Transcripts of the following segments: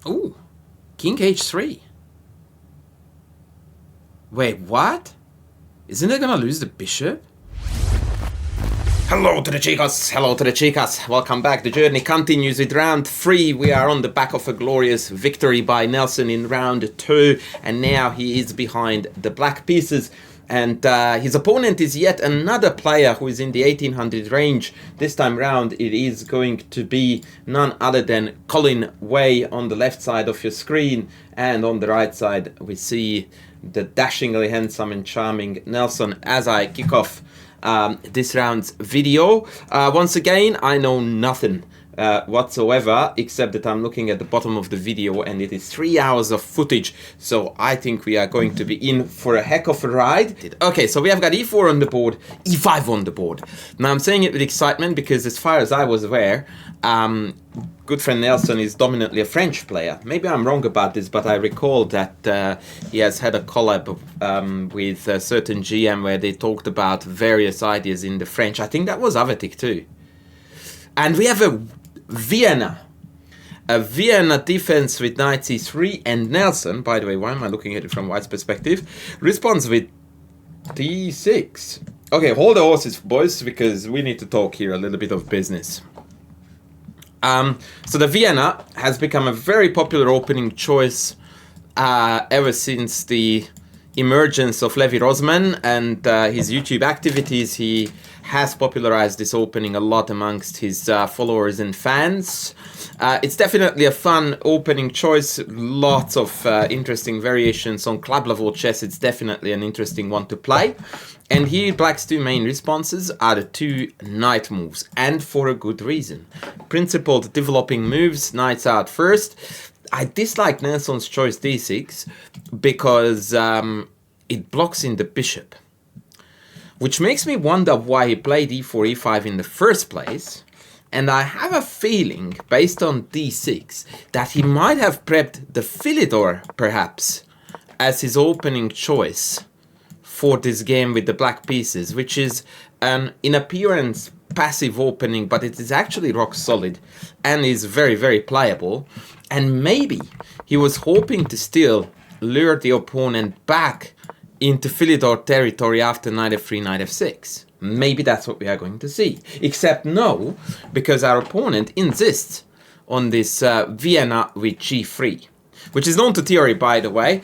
Ooh, king h3. Wait, what? Isn't it gonna lose the bishop? Hello to the chicas, hello to the chicas. Welcome back. The journey continues with round 3. We are on the back of a glorious victory by Nelson in round 2. And now he is behind the black pieces. And his opponent is yet another player who is in the 1800 range. This time round it is going to be none other than Colin Way on the left side of your screen. And on the right side we see the dashingly handsome and charming Nelson as I kick off this round's video. Once again, I know nothing whatsoever, except that I'm looking at the bottom of the video and it is 3 hours of footage, so I think we are going to be in for a heck of a ride. Okay, so we have got e4 on the board, e5 on the board. Now I'm saying it with excitement because as far as I was aware, good friend Nelson is dominantly a French player. Maybe I'm wrong about this, but I recall that he has had a collab with a certain GM where they talked about various ideas in the French. I think that was Avetic too. And we have a Vienna defense with knight c3, and Nelson, by the way, why am I looking at it from White's perspective, responds with d6. Okay, hold the horses, boys, because we need to talk here a little bit of business. So the Vienna has become a very popular opening choice ever since the emergence of Levi Rosman and his YouTube activities. He has popularized this opening a lot amongst his followers and fans. It's definitely a fun opening choice, lots of interesting variations on club level chess. It's definitely an interesting one to play. And here Black's two main responses are the two knight moves, and for a good reason. Principled developing moves, knights out first. I dislike Nelson's choice d6 because it blocks in the bishop, which makes me wonder why he played e4, e5 in the first place. And I have a feeling, based on d6, that he might have prepped the Philidor, perhaps, as his opening choice for this game with the black pieces, which is an, in appearance, passive opening, but it is actually rock solid and is very, very playable. And maybe he was hoping to still lure the opponent back into Philidor territory after knight f3, knight f6. Maybe that's what we are going to see. Except no, because our opponent insists on this Vienna with g3, which is known to theory, by the way.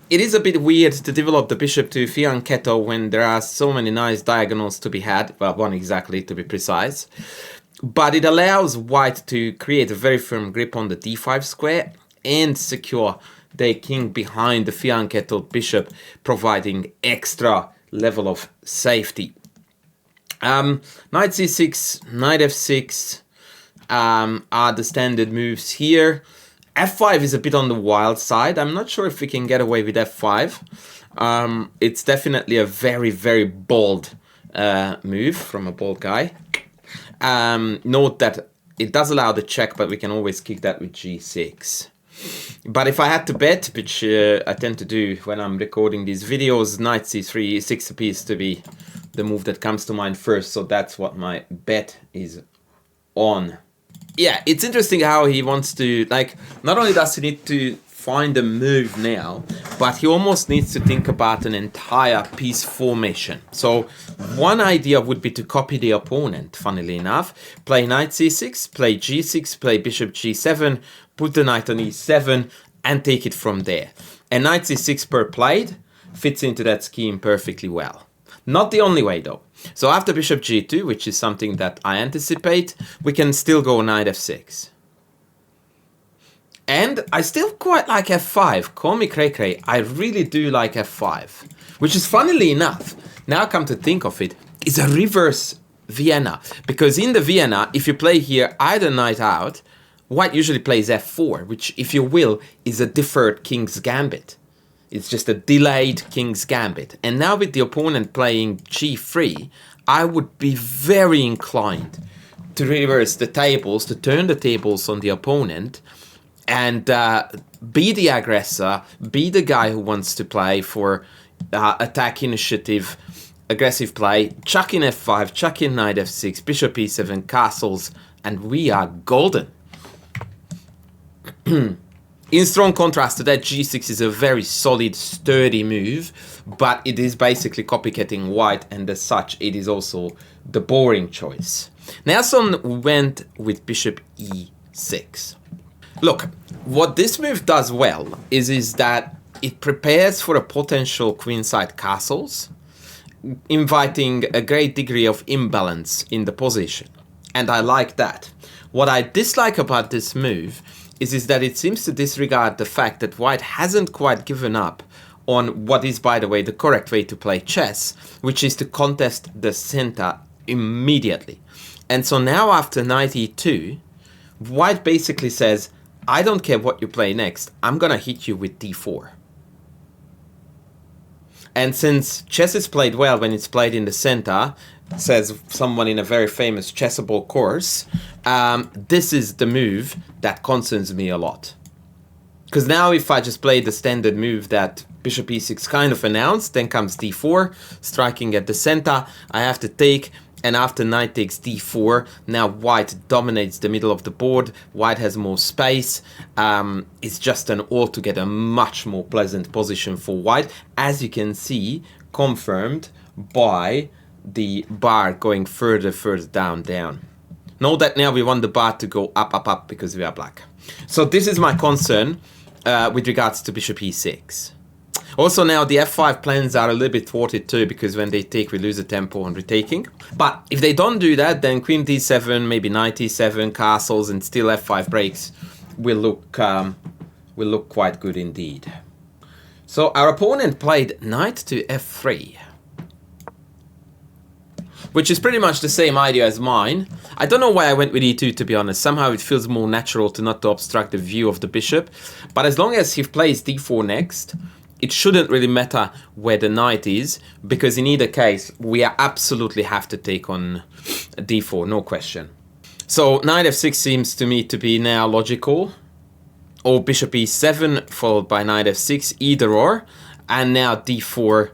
It is a bit weird to develop the bishop to fianchetto when there are so many nice diagonals to be had. Well, one exactly, to be precise. But it allows white to create a very firm grip on the d5 square and secure the king behind the fianchetto bishop, providing extra level of safety. Knight c6, knight f6 are the standard moves here. f5 is a bit on the wild side. I'm not sure if we can get away with f5. It's definitely a very, very bold move from a bold guy. Note that it does allow the check, but we can always kick that with g6. But if I had to bet, which I tend to do when I'm recording these videos, knight c3, 6 appears to be the move that comes to mind first, so that's what my bet is on. Yeah, it's interesting how he wants to, like, not only does he need to find a move now, but he almost needs to think about an entire piece formation. So one idea would be to copy the opponent, funnily enough. Play knight c6, play g6, play bishop g7, put the knight on e7, and take it from there. And knight c6 per played fits into that scheme perfectly well. Not the only way though. So after bishop g2, which is something that I anticipate, we can still go knight f6. And I still quite like f5. Call me cray-cray, I really do like f5. Which is, funnily enough, now come to think of it, is a reverse Vienna. Because in the Vienna, if you play here either knight out, white usually plays f4, which, if you will, is a deferred king's gambit. It's just a delayed king's gambit. And now with the opponent playing g3, I would be very inclined to reverse the tables, to turn the tables on the opponent, and be the aggressor, be the guy who wants to play for attack initiative, aggressive play, chuck in f5, chuck in knight f6, bishop e7, castles, and we are golden. In strong contrast to that, g6 is a very solid, sturdy move, but it is basically copycatting white, and as such, it is also the boring choice. Nelson went with bishop e6. Look, what this move does well is that it prepares for a potential queenside castles, inviting a great degree of imbalance in the position. And I like that. What I dislike about this move is that it seems to disregard the fact that white hasn't quite given up on what is, by the way, the correct way to play chess, which is to contest the center immediately. And so now after knight e2, white basically says, I don't care what you play next, I'm gonna hit you with d4. And since chess is played well when it's played in the center, says someone in a very famous chessable course, this is the move that concerns me a lot. Because now if I just play the standard move that bishop e6 kind of announced, then comes d4, striking at the center, I have to take, and after knight takes d4, now white dominates the middle of the board, white has more space, it's just an altogether much more pleasant position for white, as you can see, confirmed by the bar going further down. Note that now we want the bar to go up because we are black. So this is my concern with regards to bishop e6. Also now the f5 plans are a little bit thwarted too, because when they take we lose a tempo on retaking. But if they don't do that, then queen d7, maybe knight e7, castles, and still f5 breaks will look quite good indeed. So our opponent played knight to f3, which is pretty much the same idea as mine. I don't know why I went with e2, to be honest. Somehow it feels more natural to not to obstruct the view of the bishop. But as long as he plays d4 next, it shouldn't really matter where the knight is, because in either case, we absolutely have to take on d4, no question. So knight f6 seems to me to be now logical, or bishop e7 followed by knight f6, either or, and now d4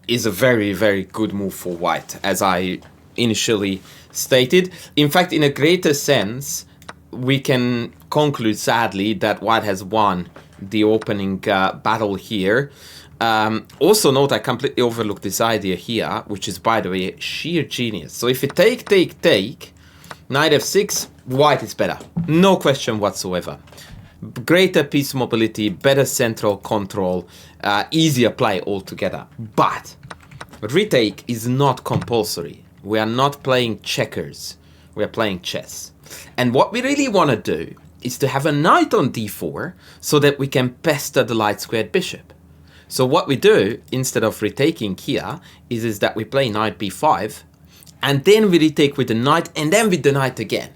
is a very, very good move for white, as I initially stated. In fact, in a greater sense, we can conclude sadly that white has won the opening battle here. Also note I completely overlooked this idea here, which is, by the way, sheer genius. So if you take, knight f6, white is better. No question whatsoever. Greater piece mobility, better central control, easier play altogether. But retake is not compulsory. We are not playing checkers. We are playing chess. And what we really want to do is to have a knight on d4 so that we can pester the light squared bishop. So what we do, instead of retaking here, is that we play knight b5, and then we retake with the knight, and then with the knight again.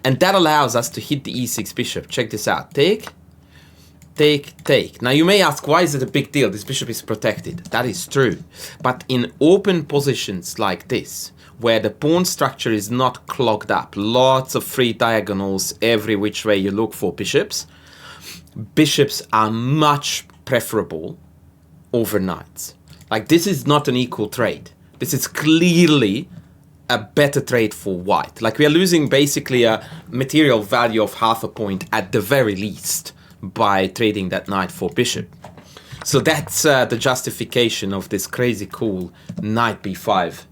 And that allows us to hit the e6 bishop. Check this out. Take. Now you may ask, why is it a big deal? This bishop is protected. That is true. But in open positions like this, where the pawn structure is not clogged up, lots of free diagonals every which way you look for bishops, bishops are much preferable over knights. Like, this is not an equal trade. This is clearly a better trade for white. Like, we are losing basically a material value of half a point at the very least by trading that knight for bishop. So that's the justification of this crazy cool knight b5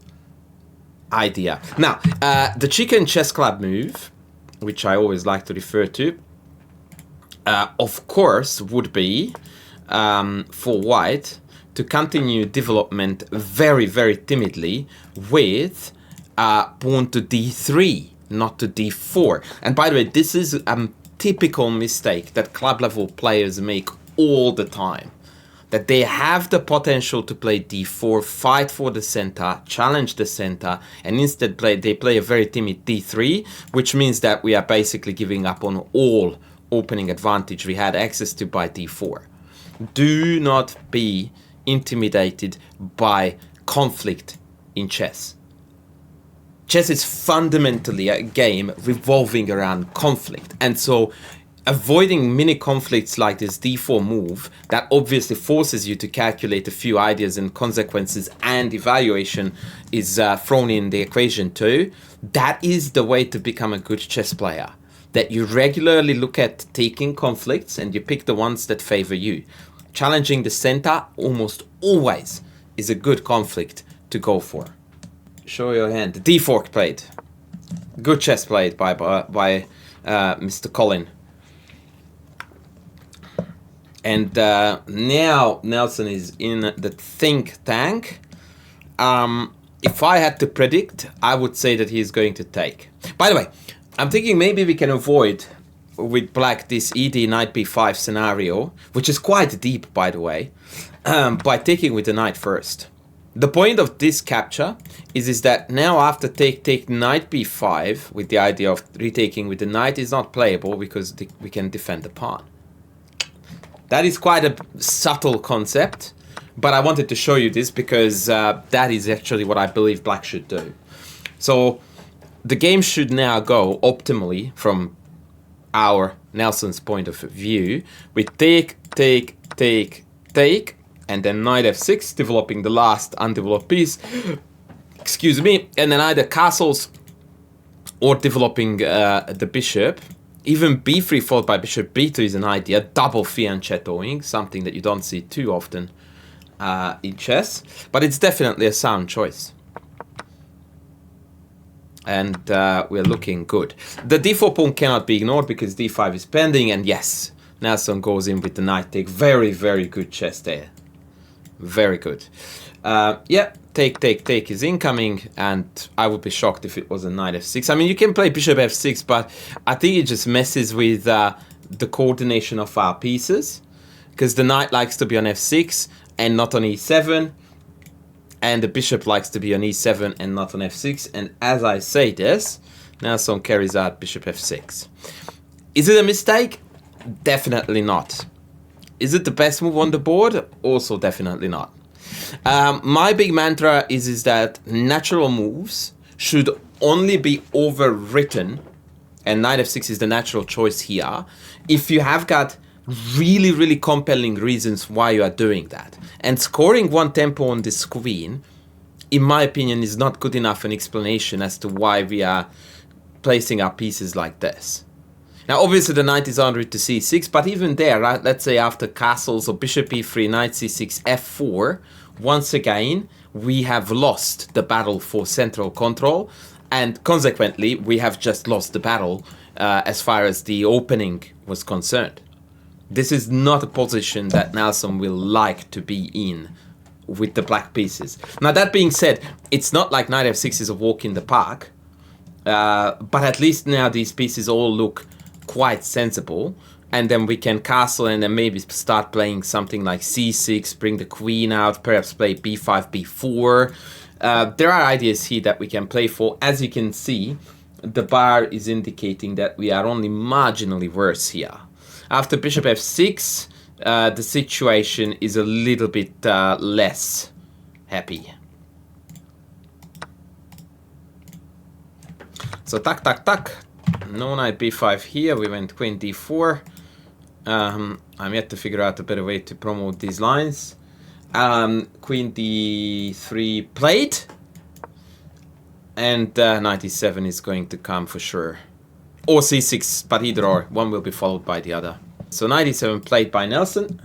idea. Now, the Chicken Chess Club move, which I always like to refer to, of course, would be for white to continue development very, very timidly with pawn to d3, not to d4. And by the way, this is a typical mistake that club level players make all the time. That they have the potential to play d4, fight for the center, challenge the center, and instead they play a very timid d3, which means that we are basically giving up on all opening advantage we had access to by d4. Do not be intimidated by conflict in chess. Chess is fundamentally a game revolving around conflict, and so avoiding mini conflicts like this d4 move that obviously forces you to calculate a few ideas and consequences, and evaluation is thrown in the equation too. That is the way to become a good chess player. that you regularly look at taking conflicts and you pick the ones that favor you. Challenging the center almost always is a good conflict to go for. Show your hand. D4 played. Good chess played by Mr. Colin. And now Nelson is in the think tank. If I had to predict, I would say that he's going to take. By the way, I'm thinking maybe we can avoid with black this ED knight b5 scenario, which is quite deep, by the way, by taking with the knight first. The point of this capture is that now after take knight b5 with the idea of retaking with the knight is not playable because we can defend the pawn. That is quite a subtle concept, but I wanted to show you this because that is actually what I believe black should do. So the game should now go optimally from our Nelson's point of view with take, and then knight f6, developing the last undeveloped piece, excuse me, and then either castles or developing the bishop. Even b3 followed by bishop b2 is an idea, double fianchettoing, something that you don't see too often in chess, but it's definitely a sound choice. And we're looking good. The d4 pawn cannot be ignored because d5 is pending, and yes, Nelson goes in with the knight take. Very, very good chess there. Very good. Yeah, take is incoming, and I would be shocked if it was a knight f6. I mean, you can play bishop f6, but I think it just messes with the coordination of our pieces, because the knight likes to be on f6 and not on e7, and the bishop likes to be on e7 and not on f6. And as I say this, Nelson carries out bishop f6. Is it a mistake? Definitely not. Is it the best move on the board? Also definitely not. My big mantra is that natural moves should only be overwritten, and knight f6 is the natural choice here, if you have got really, really compelling reasons why you are doing that. And scoring one tempo on this queen, in my opinion, is not good enough an explanation as to why we are placing our pieces like this. Now, obviously, the knight is en route to c6, but even there, right, let's say after castles or bishop e3, knight c6, f4, once again, we have lost the battle for central control, and consequently, we have just lost the battle as far as the opening was concerned. This is not a position that Nelson will like to be in with the black pieces. Now, that being said, it's not like knight f6 is a walk in the park, but at least now these pieces all look quite sensible, and then we can castle and then maybe start playing something like c6, bring the queen out, perhaps play b5, b4. There are ideas here that we can play for. As you can see, the bar is indicating that we are only marginally worse here. After bishop f6, the situation is a little bit less happy. So tuck. No knight b5 here, we went queen d4. I'm yet to figure out a better way to promote these lines. Queen d3 played. And knight e7 is going to come for sure. Or c6, but either or, one will be followed by the other. So knight e7 played by Nelson.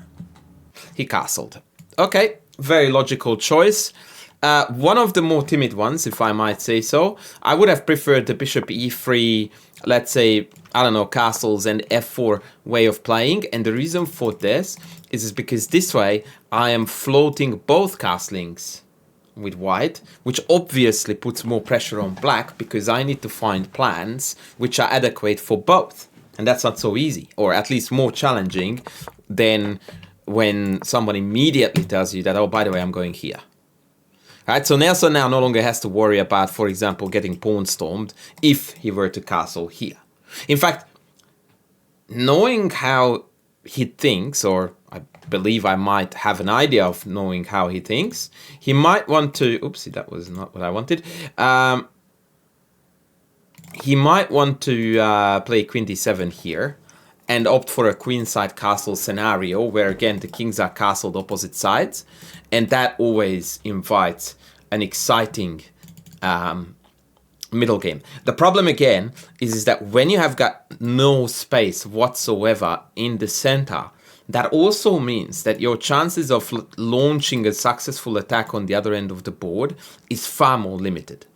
He castled. Okay, very logical choice. One of the more timid ones, if I might say so. I would have preferred the bishop e3, let's say, I don't know, castles and f4 way of playing. And the reason for this is because this way I am floating both castlings with white, which obviously puts more pressure on black because I need to find plans which are adequate for both. And that's not so easy, or at least more challenging than when someone immediately tells you that, oh, by the way, I'm going here. Right, so Nelson now no longer has to worry about, for example, getting pawn stormed if he were to castle here. In fact, knowing how he thinks, or I believe I might have an idea of knowing how he thinks, he might want to... Oopsie, that was not what I wanted. He might want to play queen d7 here and opt for a queenside castle scenario where, again, the kings are castled opposite sides. And that always invites an exciting middle game. The problem again is that when you have got no space whatsoever in the center, that also means that your chances of launching a successful attack on the other end of the board is far more limited.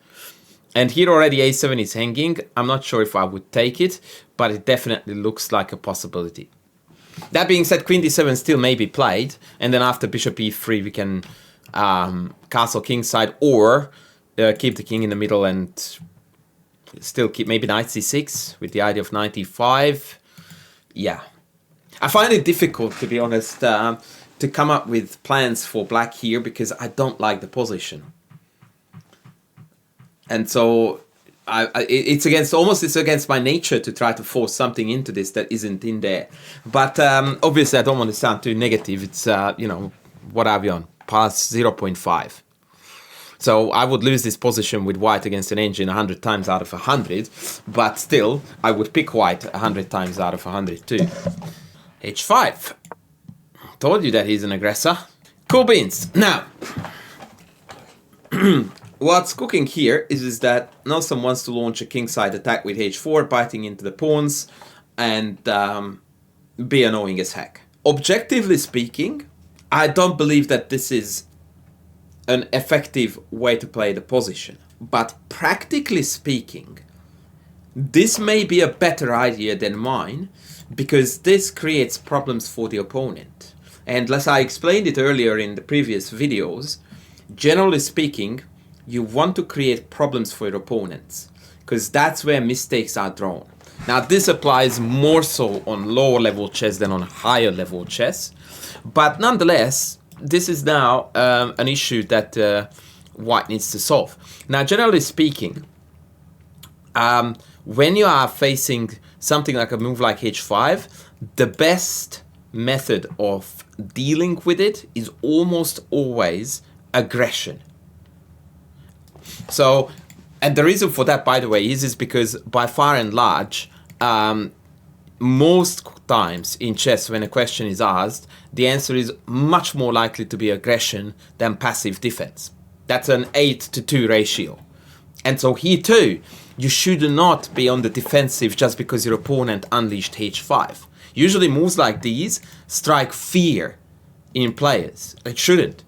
And here already a7 is hanging. I'm not sure if I would take it, but it definitely looks like a possibility. That being said, queen d7 still may be played, and then after bishop e3 we can castle kingside, or keep the king in the middle and still keep maybe knight c6 with the idea of knight e5. Yeah. I find it difficult, to be honest, to come up with plans for black here because I don't like the position. And so it's against my nature to try to force something into this that isn't in there. But obviously I don't want to sound too negative. It's, you know, what are we on? Past 0.5. So I would lose this position with white against an engine 100 times out of 100. But still, I would pick white 100 times out of 100 too. H5. Told you that he's an aggressor. Cool beans. Now, what's cooking here is that Nelson wants to launch a kingside attack with h4, biting into the pawns, and be annoying as heck. Objectively speaking, I don't believe that this is an effective way to play the position. But practically speaking, this may be a better idea than mine, because this creates problems for the opponent. And as I explained it earlier in the previous videos, generally speaking, you want to create problems for your opponents, because that's where mistakes are drawn. Now, this applies more so on lower level chess than on higher level chess, but nonetheless, this is now an issue that white needs to solve. Now, generally speaking, when you are facing something like a move like h5, the best method of dealing with it is almost always aggression. So, and the reason for that, by the way, is because by far and large, most times in chess when a question is asked, the answer is much more likely to be aggression than passive defense. That's an 8-to-2 ratio. And so here too, you should not be on the defensive just because your opponent unleashed h5. Usually moves like these strike fear in players. It shouldn't.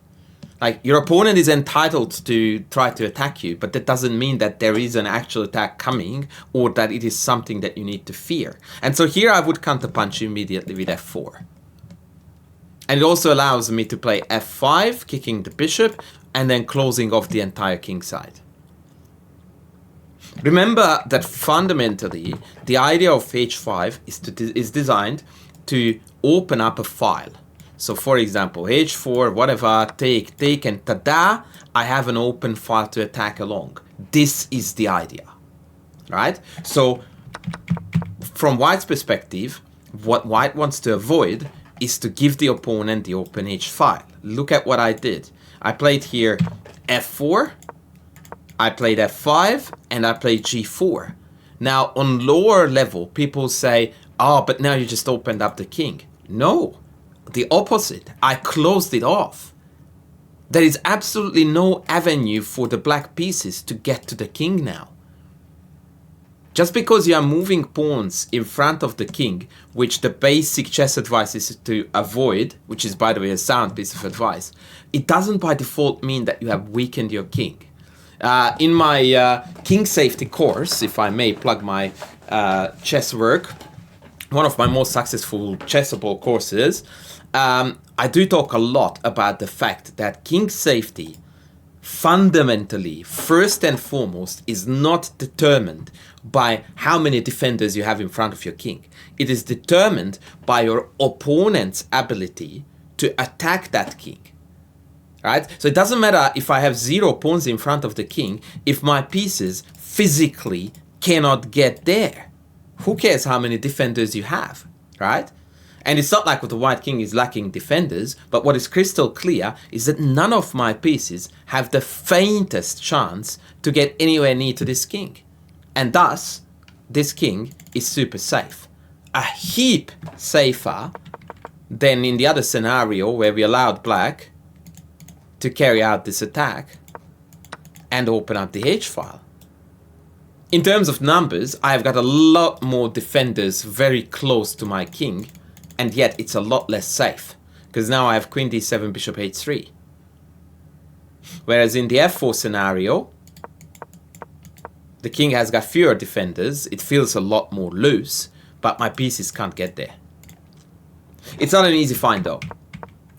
Like, your opponent is entitled to try to attack you, but that doesn't mean that there is an actual attack coming or that it is something that you need to fear. And so here I would counterpunch immediately with f4. And it also allows me to play f5, kicking the bishop, and then closing off the entire kingside. Remember that fundamentally, the idea of h5 is designed to open up a file. So for example, h4, whatever, take, and tada, I have an open file to attack along. This is the idea, right? So from white's perspective, what white wants to avoid is to give the opponent the open h file. Look at what I did. I played here f4, I played f5, and I played g4. Now, on lower level, people say, oh, but now you just opened up the king. No, the opposite. I closed it off. There is absolutely no avenue for the black pieces to get to the king now. Just because you are moving pawns in front of the king, which the basic chess advice is to avoid, which is, by the way, a sound piece of advice, it doesn't by default mean that you have weakened your king. In my king safety course, if I may plug my chess work, one of my most successful chessable courses, I do talk a lot about the fact that king safety fundamentally, first and foremost, is not determined by how many defenders you have in front of your king. It is determined by your opponent's ability to attack that king. Right? So it doesn't matter if I have 0 pawns in front of the king if my pieces physically cannot get there. Who cares how many defenders you have, right? And it's not like the white king is lacking defenders, but what is crystal clear is that none of my pieces have the faintest chance to get anywhere near to this king. And thus, this king is super safe. A heap safer than in the other scenario where we allowed black to carry out this attack and open up the h file. In terms of numbers, I've got a lot more defenders very close to my king, and yet it's a lot less safe, because now I have queen d7, bishop h3. Whereas in the f4 scenario, the king has got fewer defenders, it feels a lot more loose, but my pieces can't get there. It's not an easy find though.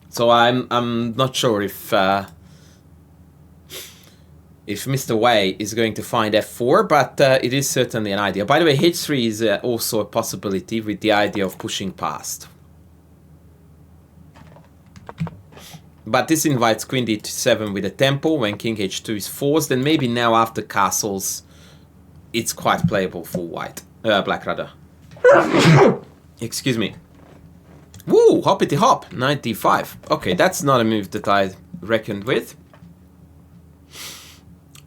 So I'm not sure if Mr. Way is going to find f4, but it is certainly an idea. By the way, h3 is also a possibility with the idea of pushing past. But this invites queen d7 with a tempo when king h2 is forced, and maybe now after castles, it's quite playable for white, black rather. Excuse me. Woo, hoppity hop, knight d5. Okay, that's not a move that I reckoned with.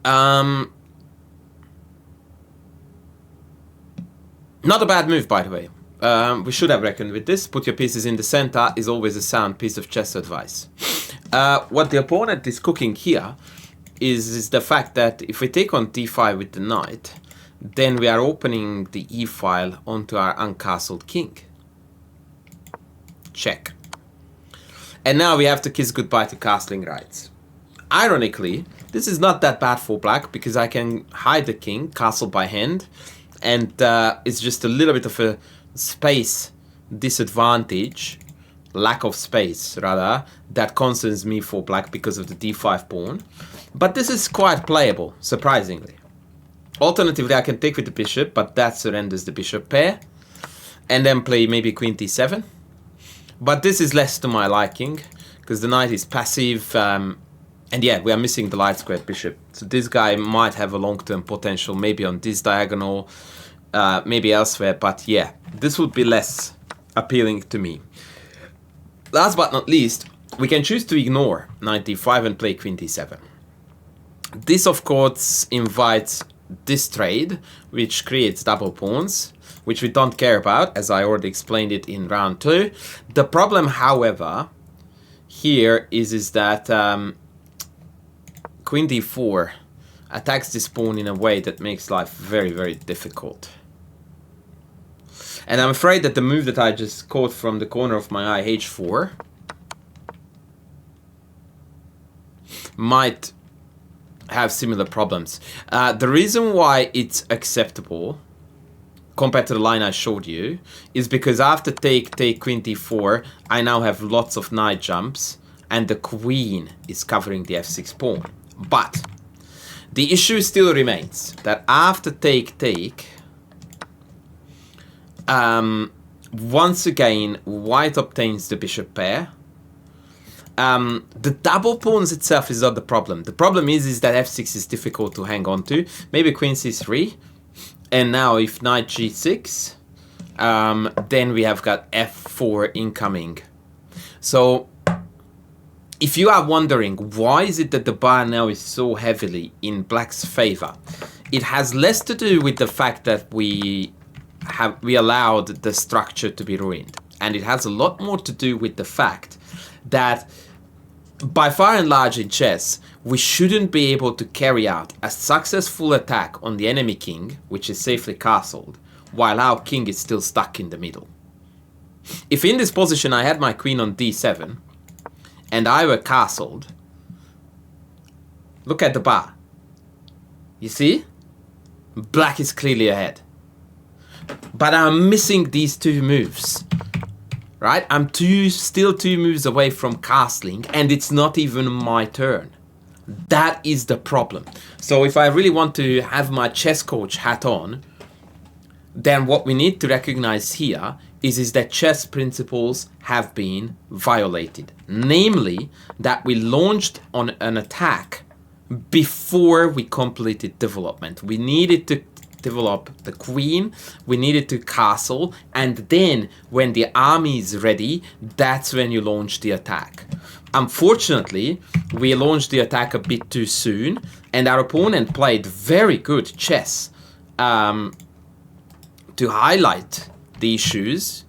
Not a bad move, by the way. We should have reckoned with this. Put your pieces in the center is always a sound piece of chess advice. What the opponent is cooking here is the fact that if we take on d5 with the knight, then we are opening the e-file onto our uncastled king. Check. And now we have to kiss goodbye to castling rights. Ironically, this is not that bad for black, because I can hide the king, castle by hand, and it's just a little bit of a space disadvantage, lack of space rather, that concerns me for black because of the d5 pawn. But this is quite playable, surprisingly. Alternatively, I can take with the bishop, but that surrenders the bishop pair, and then play maybe queen d7. But this is less to my liking, because the knight is passive, and yeah, we are missing the light squared bishop. So this guy might have a long-term potential, maybe on this diagonal, maybe elsewhere, but yeah, this would be less appealing to me. Last but not least, we can choose to ignore knight d5 and play queen d7. This, of course, invites this trade, which creates double pawns, which we don't care about, as I already explained it in round 2. The problem, however, here is that queen d4 attacks this pawn in a way that makes life very, very difficult. And I'm afraid that the move that I just caught from the corner of my eye, h4, might have similar problems. The reason why it's acceptable compared to the line I showed you is because after take queen d4, I now have lots of knight jumps, and the queen is covering the f6 pawn. But the issue still remains that after take, once again, white obtains the bishop pair. The double pawns itself is not the problem. The problem is that f6 is difficult to hang on to. Maybe queen c3. And now if knight g6, then we have got f4 incoming. So if you are wondering why is it that the bar now is so heavily in black's favor, it has less to do with the fact that we allowed the structure to be ruined, and it has a lot more to do with the fact that by far and large in chess, we shouldn't be able to carry out a successful attack on the enemy king, which is safely castled, while our king is still stuck in the middle. If in this position I had my queen on d7 and I were castled, look at the bar. You see? Black is clearly ahead. But I'm missing these two moves. Right? I'm still two moves away from castling, and it's not even my turn. That is the problem. So if I really want to have my chess coach hat on, then what we need to recognize here is that chess principles have been violated. Namely, that we launched on an attack before we completed development. We needed to develop the queen, we needed to castle, and then when the army is ready, that's when you launch the attack. Unfortunately, we launched the attack a bit too soon, and our opponent played very good chess to highlight the issues.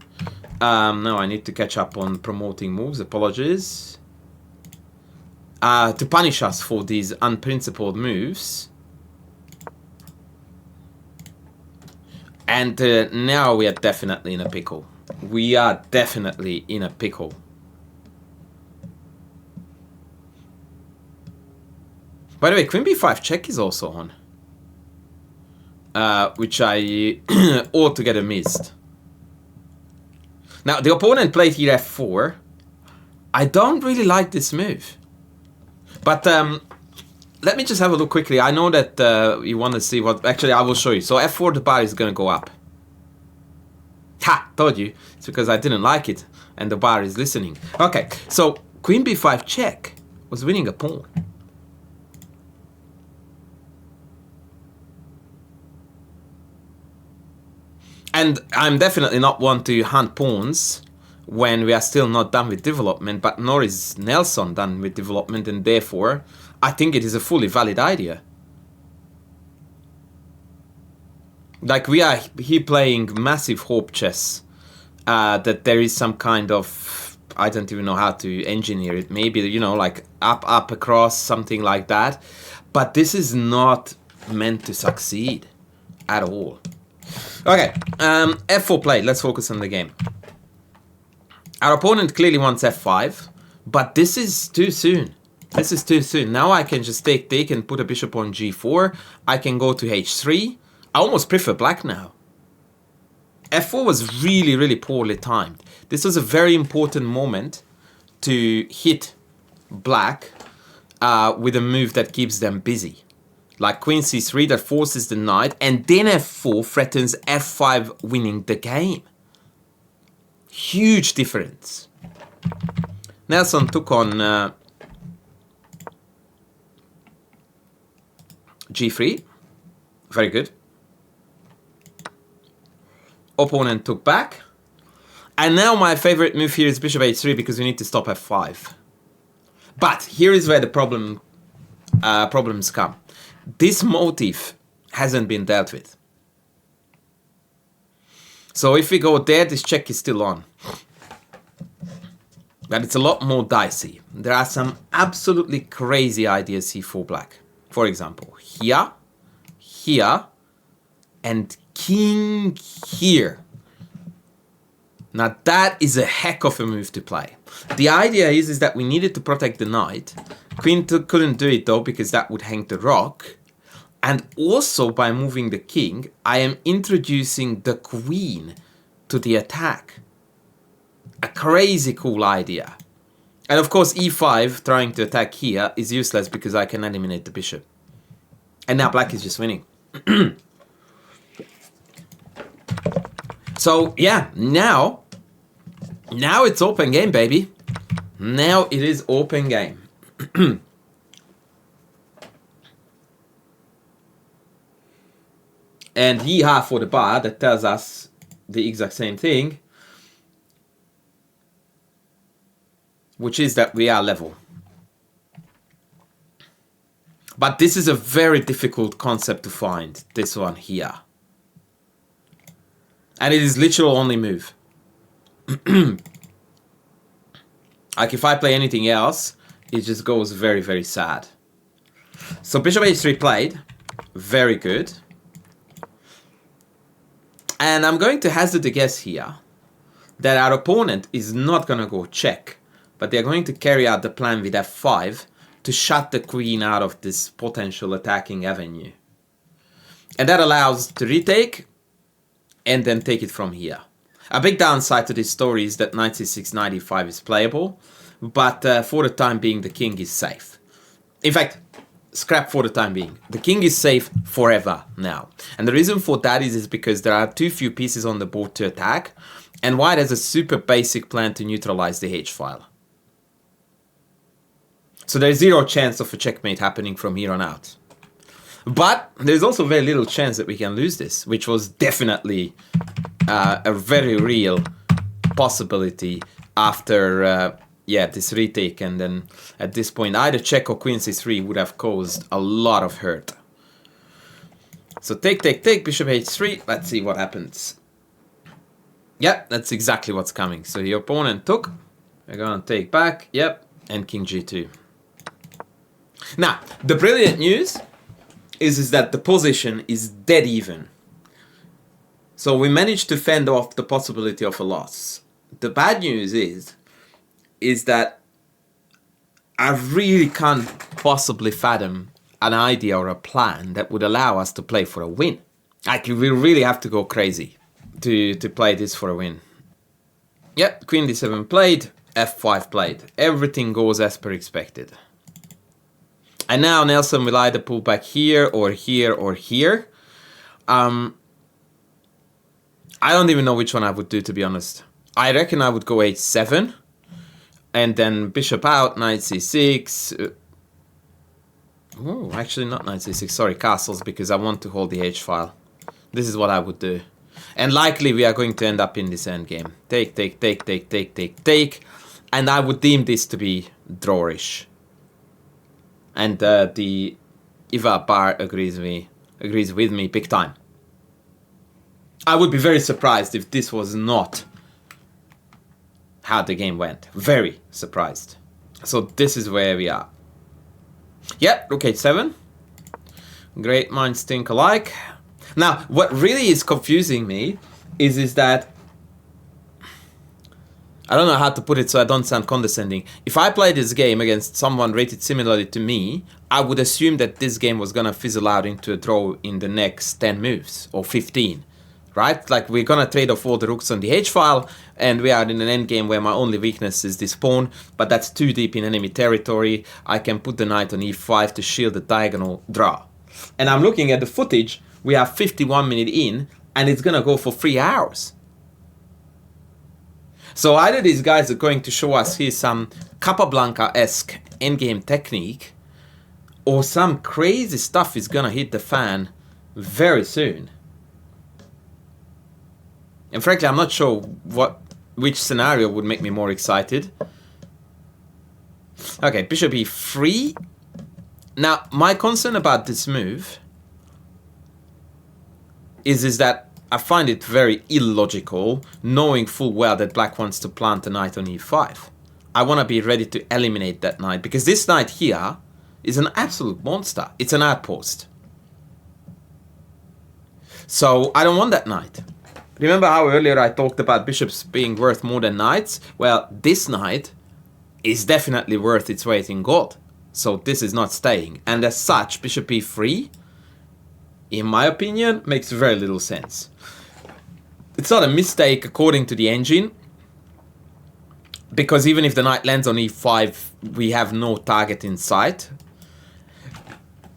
Now I need to catch up on promoting moves, apologies. To punish us for these unprincipled moves. And now we are definitely in a pickle. We are definitely in a pickle. By the way, Queen b5 check is also on. Which I altogether missed. Now, the opponent played here f4. I don't really like this move. But let me just have a look quickly. I know that you want to see what... Actually, I will show you. So f4, the bar is going to go up. Ha! Told you. It's because I didn't like it. And the bar is listening. Okay, so Queen b5 check was winning a pawn. And I'm definitely not one to hunt pawns when we are still not done with development, but nor is Nelson done with development, and therefore I think it is a fully valid idea. Like, we are here playing massive hope chess, that there is some kind of, I don't even know how to engineer it, maybe, you know, like up, across, something like that. But this is not meant to succeed at all. Okay, f4 played. Let's focus on the game. Our opponent clearly wants f5, but this is too soon. This is too soon. Now I can just take and put a bishop on g4. I can go to h3. I almost prefer black now. f4 was really, really poorly timed. This was a very important moment to hit black with a move that keeps them busy. Like queen c3 that forces the knight, and then f4 threatens f5 winning the game. Huge difference. Nelson took on g3. Very good. Opponent took back. And now my favorite move here is bishop h3 because we need to stop f5. But here is where the problems come. This motif hasn't been dealt with. So if we go there, this check is still on. But it's a lot more dicey. There are some absolutely crazy ideas here for black. For example, here, here, and king here. Now that is a heck of a move to play. The idea is that we needed to protect the knight. Queen couldn't do it though because that would hang the rook. And also by moving the king, I am introducing the queen to the attack. A crazy cool idea. And of course e5 trying to attack here is useless because I can eliminate the bishop. And now black is just winning. So yeah, now it's open game, baby. Now it is open game. And yeehaw for the bar that tells us the exact same thing, which is that we are level. But this is a very difficult concept to find, this one here. And it is literal only move. Like if I play anything else, it just goes very, very sad. So bishop h3 played. Very good. And I'm going to hazard a guess here that our opponent is not going to go check, but they're going to carry out the plan with f5 to shut the queen out of this potential attacking avenue. And that allows to retake and then take it from here. A big downside to this story is that knight c6, knight e5 is playable, but for the time being the king is safe. In fact, scrap for the time being. The king is safe forever now. And the reason for that is because there are too few pieces on the board to attack, and white has a super basic plan to neutralize the h-file. So there's zero chance of a checkmate happening from here on out. But there's also very little chance that we can lose this, which was definitely a very real possibility after this retake, and then at this point either check or queen c3 would have caused a lot of hurt. So take, bishop h3, let's see what happens. Yep, that's exactly what's coming. So your opponent took, we're gonna take back, yep, and king g2. Now, the brilliant news is that the position is dead even. So we managed to fend off the possibility of a loss. The bad news is that I really can't possibly fathom an idea or a plan that would allow us to play for a win. Like, we really have to go crazy to play this for a win. Yep, Queen D7 played, F5 played. Everything goes as per expected. And now Nelson will either pull back here or here or here. I don't even know which one I would do, to be honest. I reckon I would go H7. And then bishop out, knight c6. Oh, actually not knight c6, sorry, castles, because I want to hold the h-file. This is what I would do. And likely we are going to end up in this endgame. Take, take, take, take, take, take, take. And I would deem this to be drawish. And the Iva Bar agrees with me big time. I would be very surprised if this was not how the game went. Very surprised. So this is where we are. Yep, rook h7. Great minds think alike. Now, what really is confusing me is that I don't know how to put it so I don't sound condescending. If I play this game against someone rated similarly to me, I would assume that this game was gonna fizzle out into a draw in the next 10 moves or 15. Right? Like, we're gonna trade off all the rooks on the h-file, and we are in an endgame where my only weakness is this pawn, but that's too deep in enemy territory. I can put the knight on e5 to shield the diagonal draw. And I'm looking at the footage, we are 51 minutes in, and it's gonna go for 3 hours. So either these guys are going to show us here some Capablanca-esque endgame technique, or some crazy stuff is gonna hit the fan very soon. And frankly, I'm not sure which scenario would make me more excited. Okay, bishop e3. Now, my concern about this move is that I find it very illogical, knowing full well that black wants to plant a knight on e5. I want to be ready to eliminate that knight, because this knight here is an absolute monster. It's an outpost. So I don't want that knight. Remember how earlier I talked about bishops being worth more than knights? Well, this knight is definitely worth its weight in gold. So this is not staying. And as such, bishop e3, in my opinion, makes very little sense. It's not a mistake according to the engine, because even if the knight lands on e5, we have no target in sight.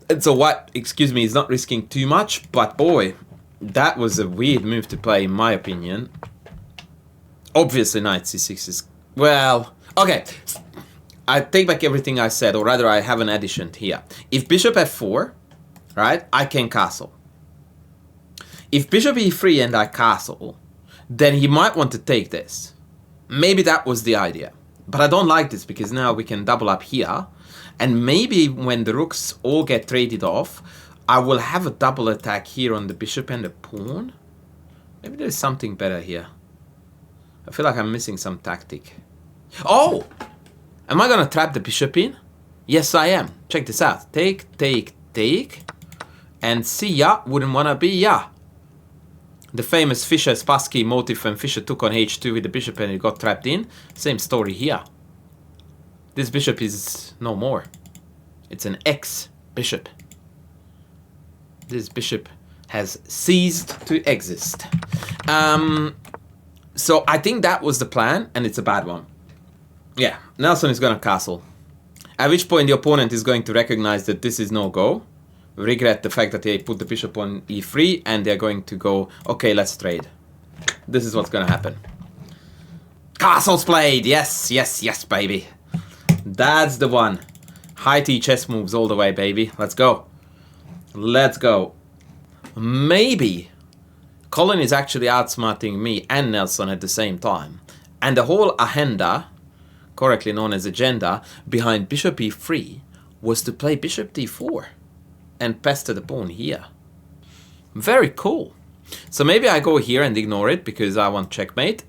And so white, excuse me, is not risking too much, but boy, that was a weird move to play, in my opinion. Obviously, knight c6 is... Well, okay. I take back everything I said, or rather I have an addition here. If bishop f4, right, I can castle. If bishop e3 and I castle, then he might want to take this. Maybe that was the idea. But I don't like this, because now we can double up here. And maybe when the rooks all get traded off, I will have a double attack here on the bishop and the pawn. Maybe there's something better here. I feel like I'm missing some tactic. Oh! Am I gonna trap the bishop in? Yes, I am. Check this out. Take, take, take. And see ya. Wouldn't wanna be ya. The famous Fischer-Spassky motif when Fischer took on h2 with the bishop and it got trapped in. Same story here. This bishop is no more. It's an ex-bishop. This bishop has ceased to exist. So I think that was the plan, and it's a bad one. Yeah, Nelson is gonna castle. At which point the opponent is going to recognize that this is no go, regret the fact that they put the bishop on e3, and they're going to go, okay, let's trade. This is what's gonna happen. Castles played! Yes, yes, yes, baby. That's the one. High T chess moves all the way, baby. Let's go. Let's go. Maybe Colin is actually outsmarting me and Nelson at the same time. And the whole agenda, correctly known as agenda, behind bishop e3 was to play bishop d4 and pester the pawn here. Very cool. So maybe I go here and ignore it because I want checkmate.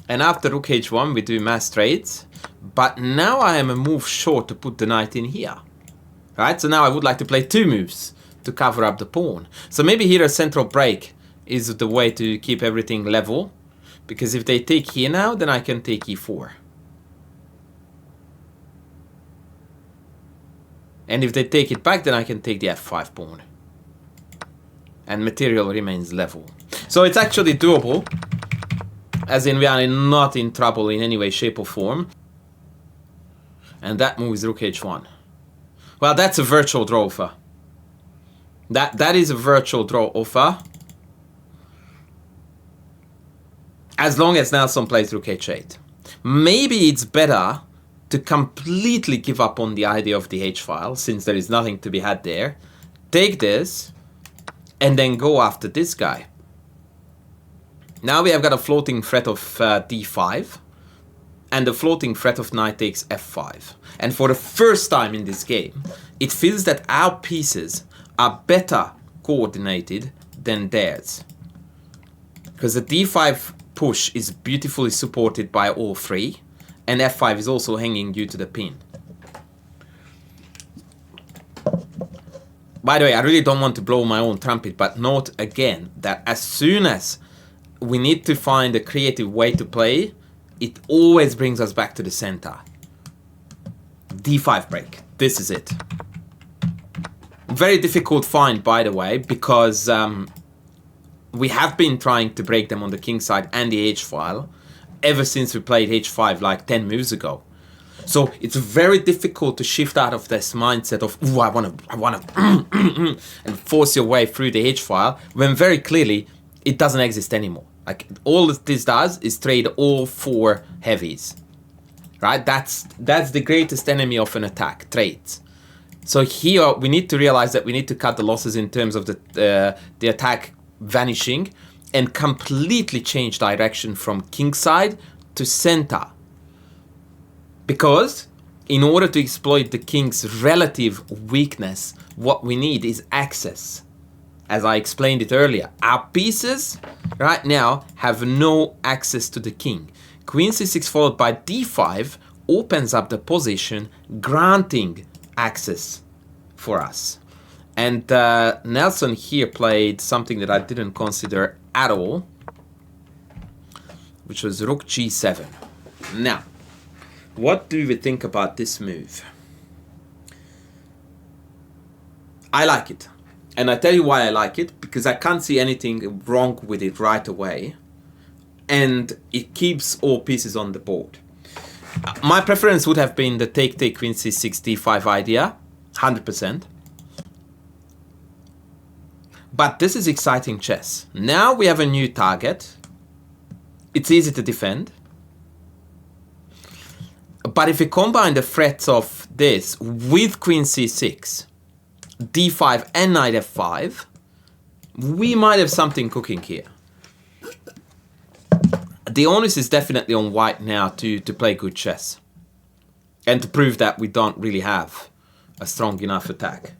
And after rook h1 we do mass trades. But now I am a move short to put the knight in here. Right, so now I would like to play 2 moves to cover up the pawn. So maybe here a central break is the way to keep everything level. Because if they take here now, then I can take e4. And if they take it back, then I can take the f5 pawn. And material remains level. So it's actually doable. As in, we are not in trouble in any way, shape or form. And that move is rook h1. Well, that's a virtual draw offer. That is a virtual draw offer. As long as Nelson plays rook h8. Maybe it's better to completely give up on the idea of the h-file, since there is nothing to be had there. Take this, and then go after this guy. Now we have got a floating threat of d5, and the floating threat of knight takes f5. And for the first time in this game, it feels that our pieces are better coordinated than theirs. Because the d5 push is beautifully supported by all three, and f5 is also hanging due to the pin. By the way, I really don't want to blow my own trumpet, but note again that as soon as we need to find a creative way to play, it always brings us back to the center. d5 break. This is it. Very difficult find, by the way, because we have been trying to break them on the Kingside and the h-file ever since we played h5 like 10 moves ago. So it's very difficult to shift out of this mindset of, ooh, I wanna and force your way through the h-file, when very clearly it doesn't exist anymore. Like, all this does is trade all four heavies, right? That's the greatest enemy of an attack, trades. So here we need to realize that we need to cut the losses in terms of the attack vanishing, and completely change direction from Kingside to center. Because in order to exploit the king's relative weakness, what we need is access. As I explained it earlier, our pieces right now have no access to the king. Queen c6 followed by d5 opens up the position, granting access for us. And Nelson here played something that I didn't consider at all, which was rook g7. Now, what do we think about this move? I like it. And I tell you why I like it, because I can't see anything wrong with it right away. And it keeps all pieces on the board. My preference would have been the take queen c6 d5 idea, 100%. But this is exciting chess. Now we have a new target. It's easy to defend. But if we combine the threats of this with queen c6, d5 and knight f5, we might have something cooking here. The onus is definitely on white now to play good chess. And to prove that we don't really have a strong enough attack.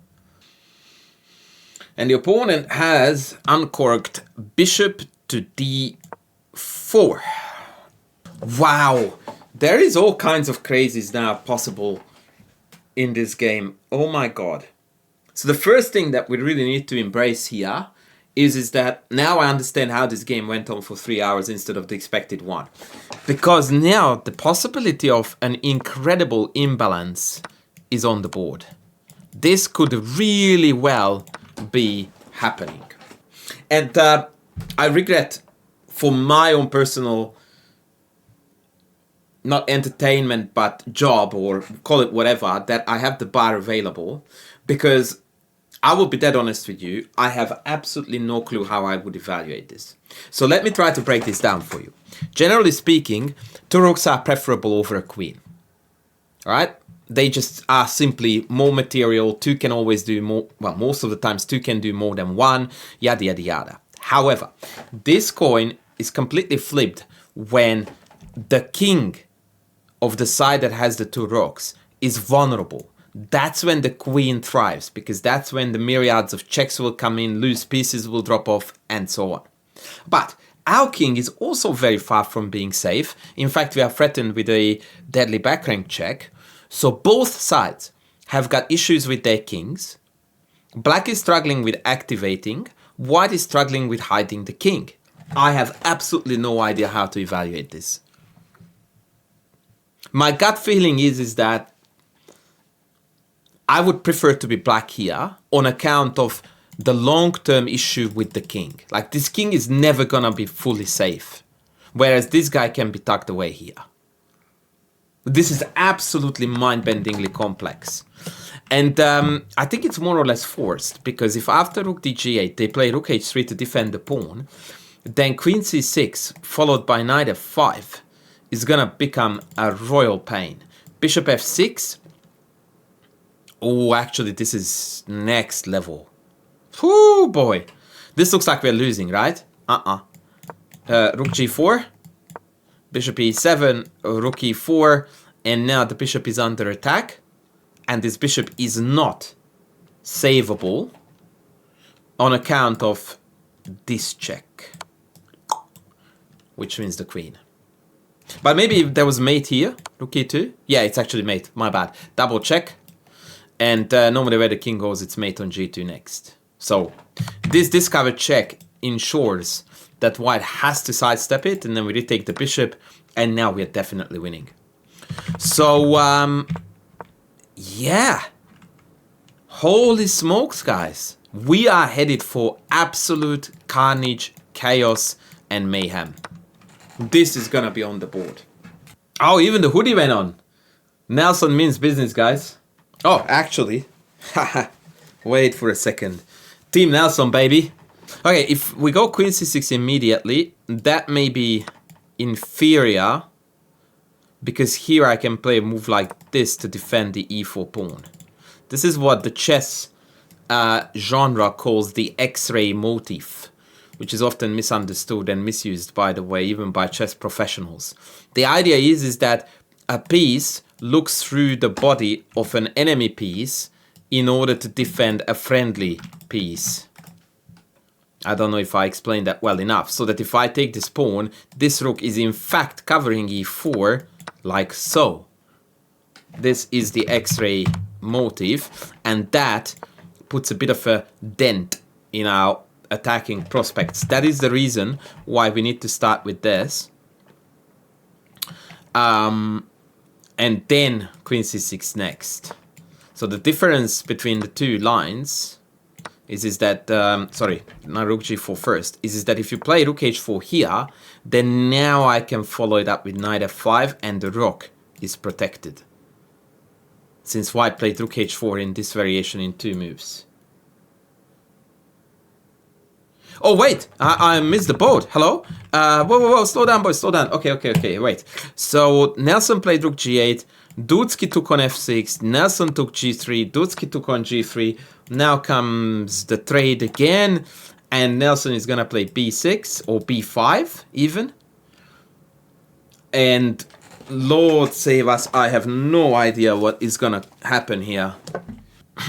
And the opponent has uncorked bishop to d4. Wow, there is all kinds of crazies now possible in this game. Oh my god. So the first thing that we really need to embrace here is that now I understand how this game went on for 3 hours instead of the expected one. Because now the possibility of an incredible imbalance is on the board. This could really well be happening. And I regret, for my own personal, not entertainment, but job, or call it whatever, that I have the bar available, because I will be dead honest with you, I have absolutely no clue how I would evaluate this. So let me try to break this down for you. Generally speaking, two rooks are preferable over a queen. Alright? They just are simply more material. Two can always do more. Well, most of the times two can do more than one. Yada, yada, yada. However, this coin is completely flipped when the king of the side that has the two rooks is vulnerable. That's when the queen thrives, because that's when the myriads of checks will come in, loose pieces will drop off, and so on. But our king is also very far from being safe. In fact, we are threatened with a deadly backrank check. So both sides have got issues with their kings. Black is struggling with activating, White is struggling with hiding the king. I have absolutely no idea how to evaluate this. My gut feeling is that I would prefer to be black here on account of the long-term issue with the king. Like, this king is never gonna be fully safe, whereas this guy can be tucked away here. This is absolutely mind-bendingly complex. And I think it's more or less forced, because if after rook dg8 they play rook h3 to defend the pawn, then queen c6 followed by knight f5 is gonna become a royal pain. Bishop f6. Oh, actually, this is next level. Whoo, boy. This looks like we're losing, right? Rook g4. Bishop e7, rook e4. And now the bishop is under attack. And this bishop is not savable on account of this check, which means the queen. But maybe if there was mate here, rook e2. Yeah, it's actually mate, my bad. Double check. And normally where the king goes, it's mate on g2 next. So this discovered check ensures that white has to sidestep it, and then we retake the bishop, and now we're definitely winning. So, yeah. Holy smokes, guys. We are headed for absolute carnage, chaos, and mayhem. This is gonna be on the board. Oh, even the hoodie went on. Nelson means business, guys. Oh, actually. Wait for a second. Team Nelson, baby. Okay, if we go queen c6 immediately, that may be inferior, because here I can play a move like this to defend the e4 pawn. This is what the chess genre calls the X-ray motif, which is often misunderstood and misused, by the way, even by chess professionals. The idea is that a piece looks through the body of an enemy piece in order to defend a friendly piece. I don't know if I explained that well enough. So that if I take this pawn, this rook is in fact covering e4, like so. This is the X-ray motif, and that puts a bit of a dent in our attacking prospects. That is the reason why we need to start with this. And then queen c6 next. So the difference between the two lines is that, sorry, not rook g4 first, is that if you play rook h4 here, then now I can follow it up with knight f5 and the rook is protected. Since white played rook h4 in this variation in 2 moves. Oh, wait, I missed the boat. Hello? Whoa, slow down, boys, slow down. Okay, wait. So Nelson played rook g8, Dudski took on f6, Nelson took g3, Dudski took on g3. Now comes the trade again, and Nelson is gonna play b6 or b5 even. And Lord save us, I have no idea what is gonna happen here.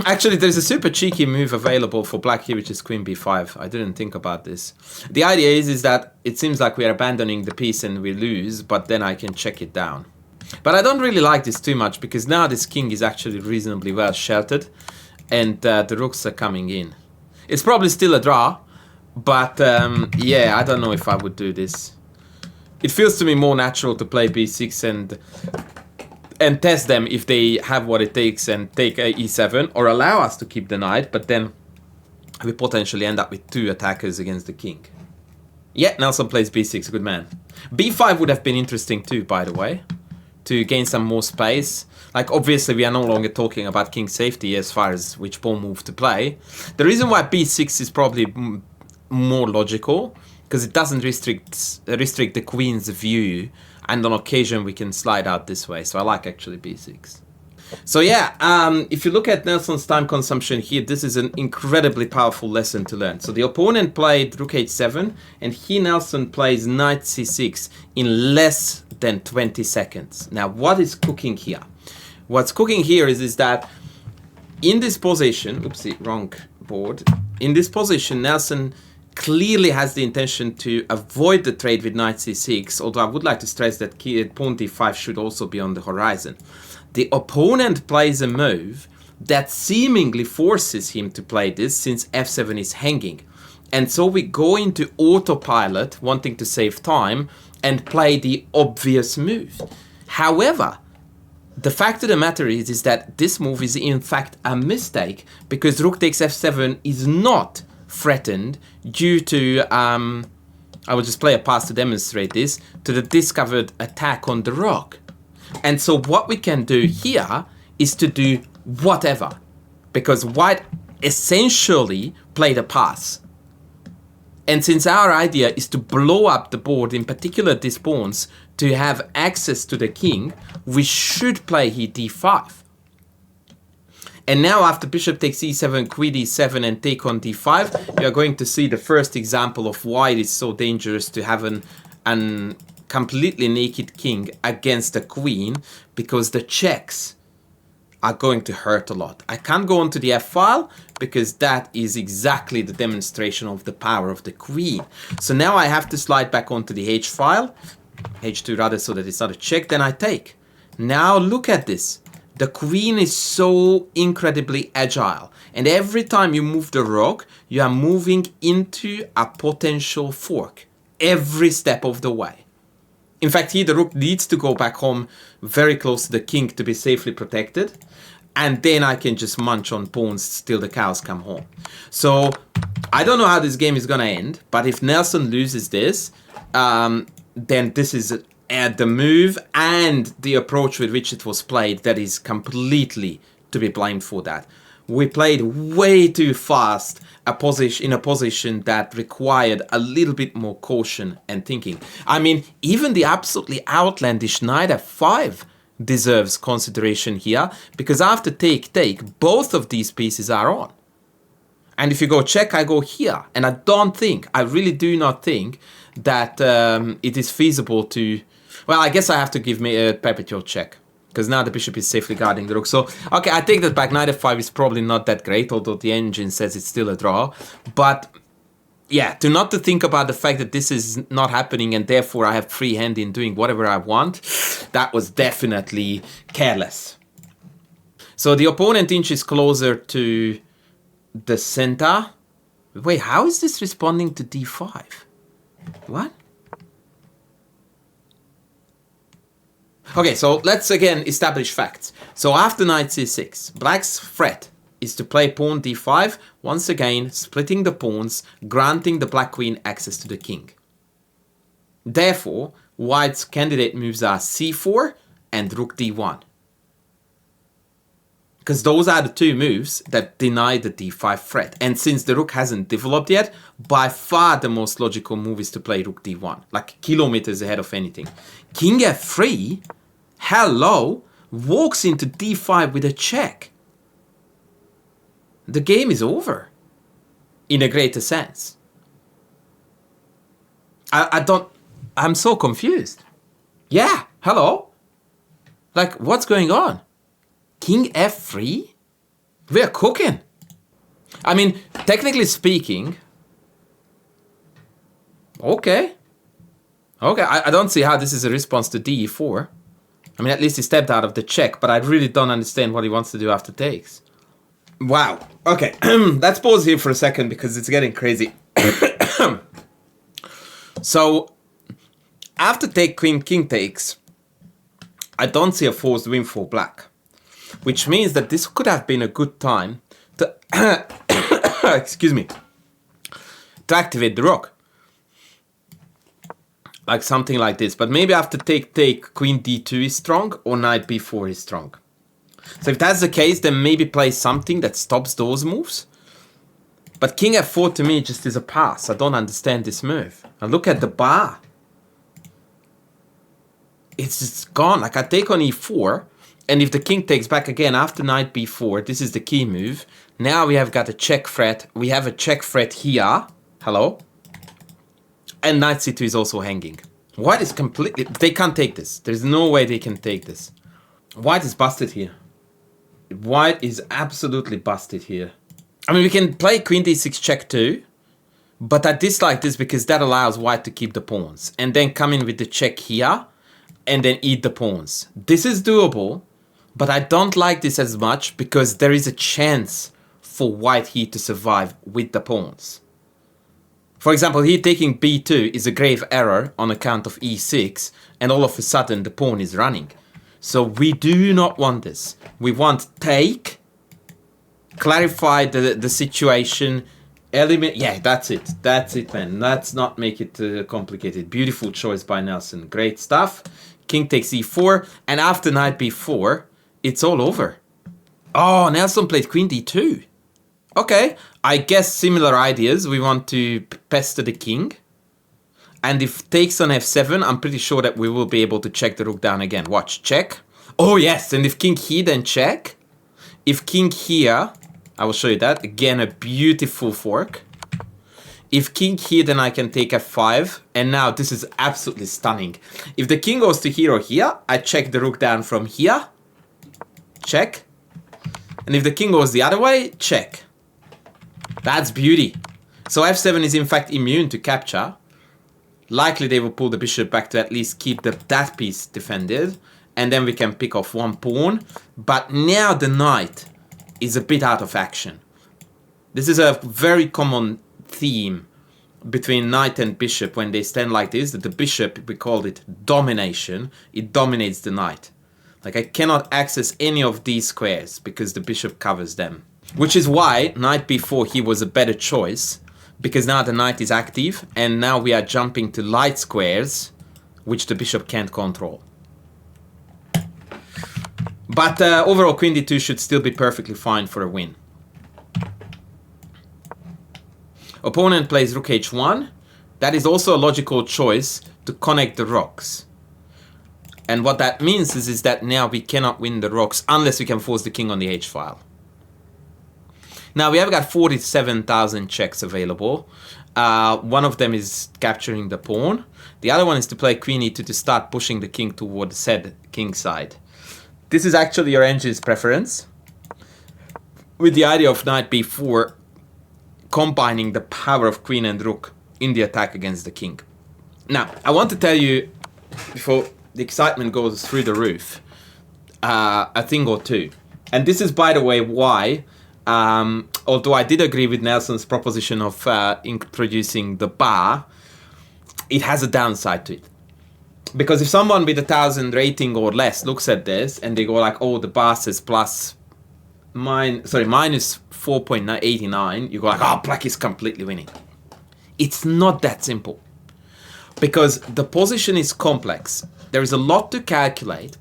Actually, there's a super cheeky move available for black here, which is queen b5. I didn't think about this. The idea is that it seems like we are abandoning the piece and we lose, but then I can check it down. But I don't really like this too much, because now this king is actually reasonably well sheltered, and the rooks are coming in. It's probably still a draw, but yeah, I don't know if I would do this. It feels to me more natural to play b6 and test them if they have what it takes and take e7, or allow us to keep the knight, but then we potentially end up with 2 attackers against the king. Yeah, Nelson plays b6, good man. b5 would have been interesting too, by the way, to gain some more space. Like, obviously we are no longer talking about king safety as far as which pawn move to play. The reason why b6 is probably more logical, because it doesn't restrict the queen's view, and on occasion we can slide out this way. So I like actually b6. So yeah, if you look at Nelson's time consumption here, this is an incredibly powerful lesson to learn. So the opponent played rook h7, and he, Nelson, plays knight c6 in less than 20 seconds. Now, what is cooking here? What's cooking here is that in this position, oopsie, wrong board. In this position, Nelson clearly has the intention to avoid the trade with knight c6, although I would like to stress that pawn d5 should also be on the horizon. The opponent plays a move that seemingly forces him to play this, since f7 is hanging. And so we go into autopilot, wanting to save time, and play the obvious move. However, the fact of the matter is that this move is in fact a mistake, because rook takes f7 is not threatened due to, I will just play a pass to demonstrate this, to the discovered attack on the rook. And so what we can do here is to do whatever, because white essentially played a pass. And since our idea is to blow up the board, in particular these pawns, to have access to the king, we should play here d5. And now after bishop takes e7, queen e7 and take on d5, you are going to see the first example of why it is so dangerous to have an completely naked king against a queen, because the checks are going to hurt a lot. I can't go onto the f-file because that is exactly the demonstration of the power of the queen. So now I have to slide back onto the h-file, h2 rather, so that it's not a check, then I take. Now look at this. The queen is so incredibly agile, and every time you move the rook, you are moving into a potential fork every step of the way. In fact, here the rook needs to go back home very close to the king to be safely protected, and then I can just munch on pawns till the cows come home. So I don't know how this game is gonna end, but if Nelson loses this, then this is the move and the approach with which it was played that is completely to be blamed for that. We played way too fast in a position that required a little bit more caution and thinking. I mean, even the absolutely outlandish knight f5 deserves consideration here, because after take, both of these pieces are on. And if you go check, I go here. And I really do not think that it is feasible to... Well, I guess I have to give me a perpetual check, because now the bishop is safely guarding the rook. So, okay, I take that back. Knight f5 is probably not that great, although the engine says it's still a draw. But, yeah, not to think about the fact that this is not happening and therefore I have free hand in doing whatever I want, that was definitely careless. So the opponent inches closer to the center. Wait, how is this responding to d5? What? Okay, so let's again establish facts. So after knight c6, black's threat is to play pawn d5, once again splitting the pawns, granting the black queen access to the king. Therefore, white's candidate moves are c4 and rook d1. Because those are the two moves that deny the d5 threat. And since the rook hasn't developed yet, by far the most logical move is to play rook d1, like kilometers ahead of anything. King f3, hello, walks into d5 with a check. The game is over, in a greater sense. I'm so confused. Yeah, hello? Like, what's going on? King f3? We're cooking. I mean, technically speaking, okay. Okay, I don't see how this is a response to d4. I mean, at least he stepped out of the check, but I really don't understand what he wants to do after takes. Wow. Okay, let's pause here for a second because it's getting crazy. So, after take, queen, king takes, I don't see a forced win for black. Which means that this could have been a good time to, excuse me, to activate the rook. Like something like this. But maybe after take, queen d2 is strong or knight b4 is strong. So if that's the case, then maybe play something that stops those moves. But king f4 to me just is a pass. I don't understand this move. Now look at the bar. It's just gone. Like I take on e4. And if the king takes back again after knight b4, this is the key move. Now we have got a check threat. We have a check threat here. Hello? And knight c2 is also hanging. White is completely... They can't take this. There's no way they can take this. White is busted here. White is absolutely busted here. I mean, we can play queen d6 check too. But I dislike this because that allows white to keep the pawns. And then come in with the check here. And then eat the pawns. This is doable. But I don't like this as much because there is a chance for white here to survive with the pawns. For example, here taking b2 is a grave error on account of e6, and all of a sudden the pawn is running. So we do not want this. We want take, clarify the situation, eliminate. Yeah, that's it. That's it, man. Let's not make it complicated. Beautiful choice by Nelson. Great stuff. King takes e4, and after knight b4, it's all over. Oh, Nelson played queen d2. Okay, I guess similar ideas. We want to pester the king. And if takes on f7, I'm pretty sure that we will be able to check the rook down again. Watch, check. Oh yes, and if king here, then check. If king here, I will show you that. Again, a beautiful fork. If king here, then I can take f5. And now this is absolutely stunning. If the king goes to here or here, I check the rook down from here. Check. And if the king goes the other way, check. That's beauty. So f7 is in fact immune to capture. Likely they will pull the bishop back to at least keep that piece defended. And then we can pick off one pawn. But now the knight is a bit out of action. This is a very common theme between knight and bishop when they stand like this. That the bishop, we call it domination. It dominates the knight. Like I cannot access any of these squares because the bishop covers them. Which is why knight b4 here was a better choice, because now the knight is active and now we are jumping to light squares which the bishop can't control. But overall queen d2 should still be perfectly fine for a win. Opponent plays rook h1. That is also a logical choice to connect the rocks. And what that means is that now we cannot win the rocks unless we can force the king on the h-file. Now we have got 47,000 checks available. One of them is capturing the pawn. The other one is to play queen e2 to start pushing the king toward said kingside. This is actually your engine's preference, with the idea of knight b4 combining the power of queen and rook in the attack against the king. Now, I want to tell you, before the excitement goes through the roof, a thing or two. And this is, by the way, why... although I did agree with Nelson's proposition of introducing the bar, it has a downside to it. Because if someone with 1,000 rating or less looks at this and they go like, oh, the bar says minus 4.89, you go like, oh, black is completely winning. It's not that simple. Because the position is complex. There is a lot to calculate.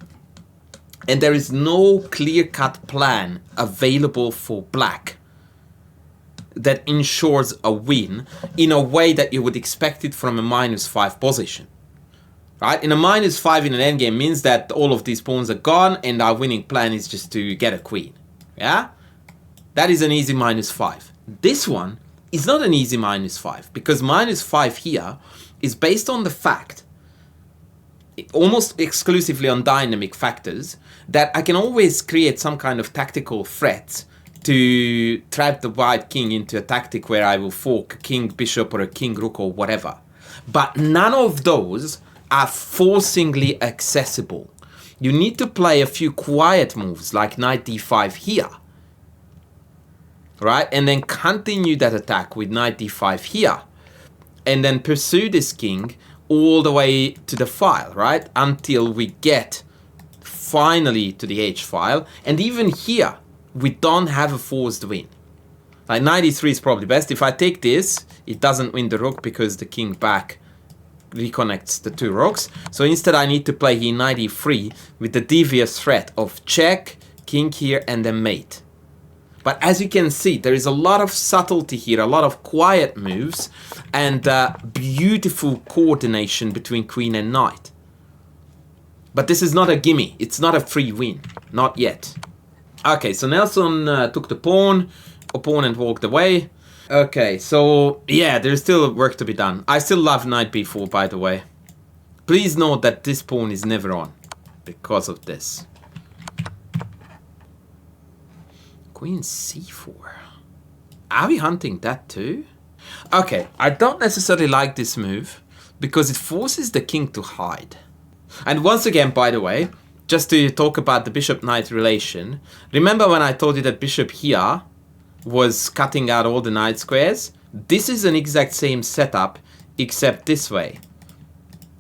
And there is no clear-cut plan available for black that ensures a win in a way that you would expect it from a -5 position. Right? In a -5 in an endgame means that all of these pawns are gone and our winning plan is just to get a queen. Yeah? That is an easy -5. This one is not an easy -5 because -5 here is based on the fact, almost exclusively on dynamic factors, that I can always create some kind of tactical threat to trap the white king into a tactic where I will fork a king bishop or a king rook or whatever. But none of those are forcingly accessible. You need to play a few quiet moves like knight d5 here. Right? And then continue that attack with knight d5 here. And then pursue this king all the way to the file, right? Until we get finally to the h-file. And even here, we don't have a forced win. Like knight e3 is probably best. If I take this, it doesn't win the rook because the king back reconnects the two rooks. So instead I need to play here knight e3 with the devious threat of check, king here, and then mate. But as you can see, there is a lot of subtlety here, a lot of quiet moves, and beautiful coordination between queen and knight. But this is not a gimme. It's not a free win. Not yet. Okay, so Nelson took the pawn. Opponent walked away. Okay, so yeah, there's still work to be done. I still love knight b4, by the way. Please note that this pawn is never on because of this. Queen c4. Are we hunting that too? Okay, I don't necessarily like this move because it forces the king to hide. And once again, by the way, just to talk about the bishop-knight relation, remember when I told you that bishop here was cutting out all the knight squares? This is an exact same setup, except this way.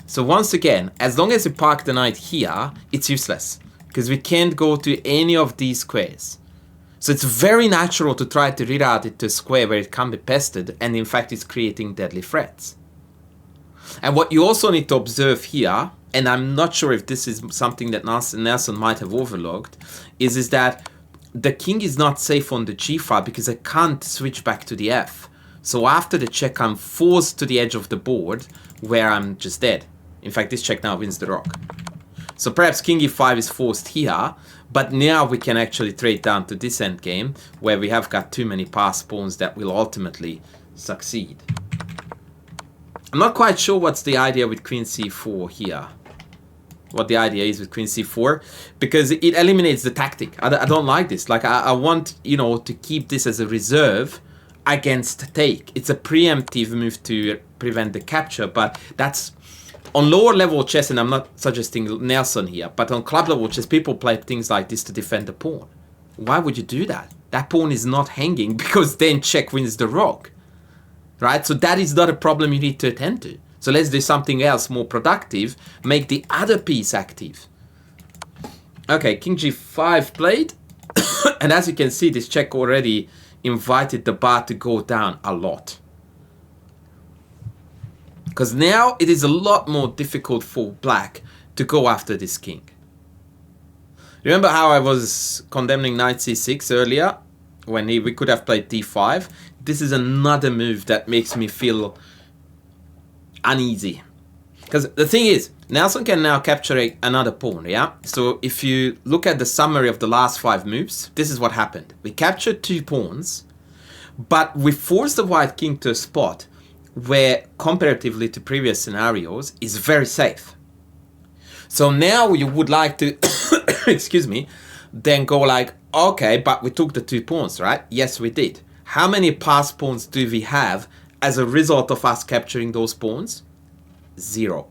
So once again, as long as we park the knight here, it's useless, because we can't go to any of these squares. So it's very natural to try to reroute it to a square where it can be pested, and in fact it's creating deadly threats. And what you also need to observe here, and I'm not sure if this is something that Nelson might have overlooked, is that the king is not safe on the g file because I can't switch back to the f. So after the check, I'm forced to the edge of the board where I'm just dead. In fact, this check now wins the rook. So perhaps king e5 is forced here, but now we can actually trade down to this endgame where we have got too many passed pawns that will ultimately succeed. I'm not quite sure what's the idea with queen c4 here. What the idea is with queen c4, because it eliminates the tactic. I don't like this. Like I want, you know, to keep this as a reserve against take. It's a preemptive move to prevent the capture, but that's on lower level chess, and I'm not suggesting Nelson here, but on club level chess, people play things like this to defend the pawn. Why would you do that? That pawn is not hanging because then check wins the rook, right? So that is not a problem you need to attend to. So let's do something else more productive, make the other piece active. Okay, king g5 played, and as you can see, this check already invited the bar to go down a lot. Because now it is a lot more difficult for black to go after this king. Remember how I was condemning knight c6 earlier? When we could have played d5. This is another move that makes me feel uneasy. Because the thing is, Nelson can now capture another pawn, yeah? So if you look at the summary of the last 5 moves, this is what happened. We captured 2 pawns, but we forced the white king to a spot where, comparatively to previous scenarios, is very safe. So now you would like to, excuse me, then go like, okay, but we took the 2 pawns, right? Yes, we did. How many passed pawns do we have as a result of us capturing those pawns? 0.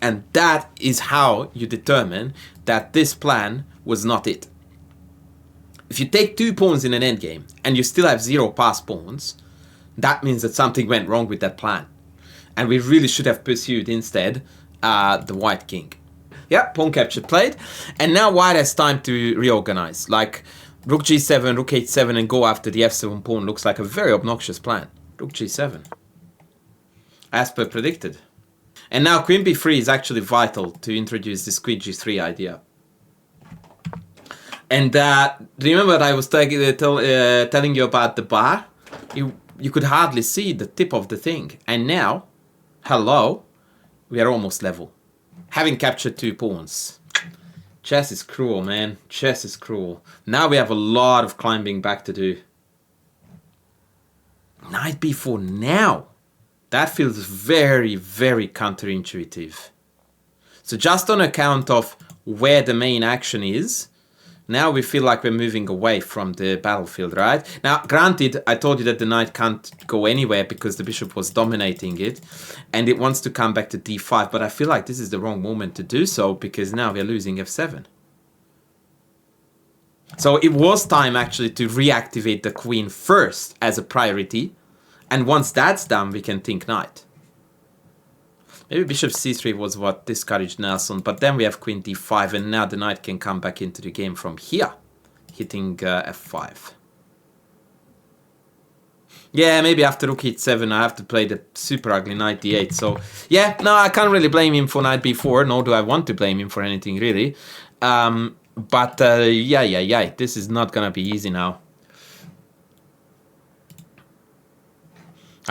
And that is how you determine that this plan was not it. If you take 2 pawns in an endgame and you still have 0 passed pawns, that means that something went wrong with that plan. And we really should have pursued instead the white king. Yeah, pawn capture played. And now white has time to reorganize. Like rook g7, rook h7 and go after the f7 pawn looks like a very obnoxious plan. Rook g7. As per predicted. And now queen b3 is actually vital to introduce this queen g3 idea. And remember that I was telling you about the bar? You could hardly see the tip of the thing. And now, hello, we are almost level. Having captured 2 pawns. Chess is cruel, man. Chess is cruel. Now we have a lot of climbing back to do. Knight b4 now. That feels very, very counterintuitive. So just on account of where the main action is, now we feel like we're moving away from the battlefield, right? Now, granted, I told you that the knight can't go anywhere because the bishop was dominating it, and it wants to come back to d5, but I feel like this is the wrong moment to do so because now we're losing f7. So it was time actually to reactivate the queen first as a priority, and once that's done, we can think knight. Maybe bishop c3 was what discouraged Nelson, but then we have queen d5, and now the knight can come back into the game from here, hitting f5. Yeah, maybe after rook h7 I have to play the super ugly knight d8, so yeah, no, I can't really blame him for knight b4, nor do I want to blame him for anything really. But yeah, this is not gonna be easy now.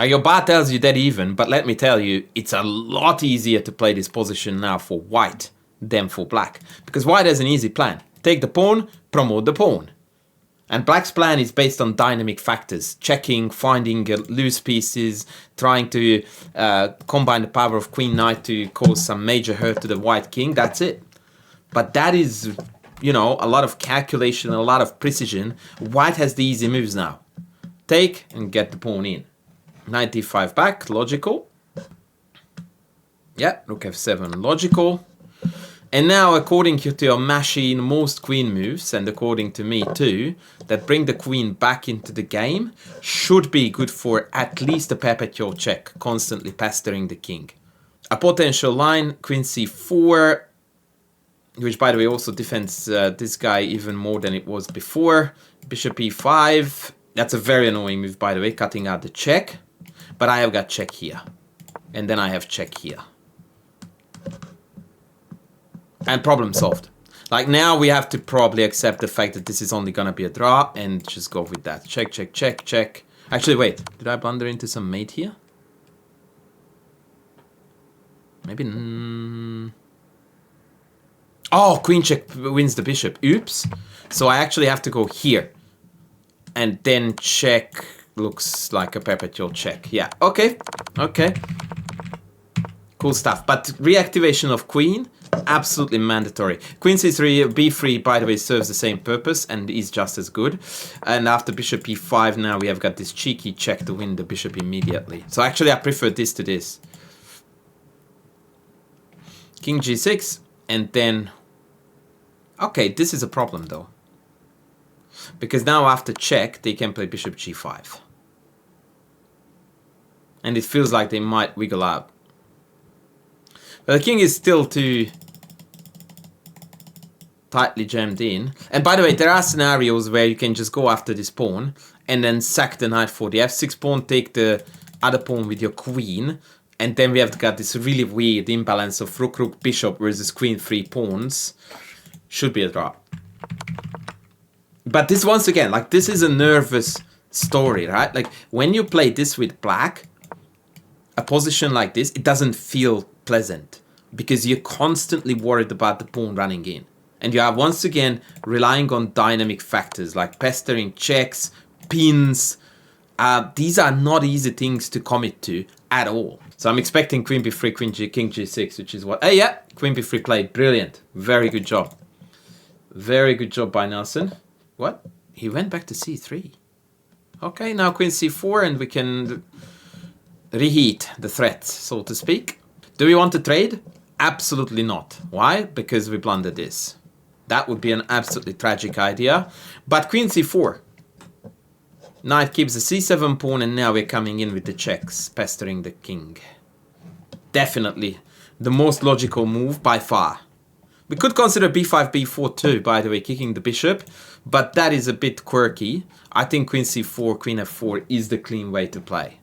Your bar tells you that even, but let me tell you, it's a lot easier to play this position now for white than for black. Because white has an easy plan. Take the pawn, promote the pawn. And black's plan is based on dynamic factors. Checking, finding loose pieces, trying to combine the power of queen knight to cause some major hurt to the white king. That's it. But that is, you know, a lot of calculation, a lot of precision. White has the easy moves now. Take and get the pawn in. Knight d5 back, logical. Yeah, rook f7, logical. And now, according to your machine, most queen moves, and according to me too, that bring the queen back into the game, should be good for at least a perpetual check, constantly pestering the king. A potential line, queen c4, which by the way also defends this guy even more than it was before. Bishop e5, that's a very annoying move by the way, cutting out the check. But I have got check here. And then I have check here. And problem solved. Like now we have to probably accept the fact that this is only gonna be a draw and just go with that. Check, check, check, check. Actually, wait. Did I blunder into some mate here? Maybe... Oh, queen check wins the bishop. Oops. So I actually have to go here. And then check looks like a perpetual check. Yeah, okay. Okay. Cool stuff. But reactivation of queen, absolutely mandatory. Queen c3, b3, by the way, serves the same purpose and is just as good. And after bishop e5, now we have got this cheeky check to win the bishop immediately. So actually I prefer this to this. King g6, and then... Okay, this is a problem though. Because now after check, they can play bishop g5. And it feels like they might wiggle out. But the king is still too tightly jammed in. And by the way, there are scenarios where you can just go after this pawn and then sack the knight for the f6 pawn, take the other pawn with your queen, and then we have got this really weird imbalance of rook, rook, bishop versus queen, 3 pawns. Should be a draw. But this, once again, like this is a nervous story, right? Like when you play this with black, a position like this, it doesn't feel pleasant because you're constantly worried about the pawn running in. And you are once again relying on dynamic factors like pestering checks, pins. These are not easy things to commit to at all. So I'm expecting queen b3, king g6, which is what... Hey, yeah, queen b3 played. Brilliant. Very good job. Very good job by Nelson. What? He went back to c3. Okay, now queen c4 and we can reheat the threat, so to speak. Do we want to trade? Absolutely not. Why? Because we blundered this. That would be an absolutely tragic idea. But queen c4. Knight keeps the c7 pawn and now we're coming in with the checks, pestering the king. Definitely the most logical move by far. We could consider b5, b4 too, by the way, kicking the bishop. But that is a bit quirky. I think queen c4, queen f4 is the clean way to play.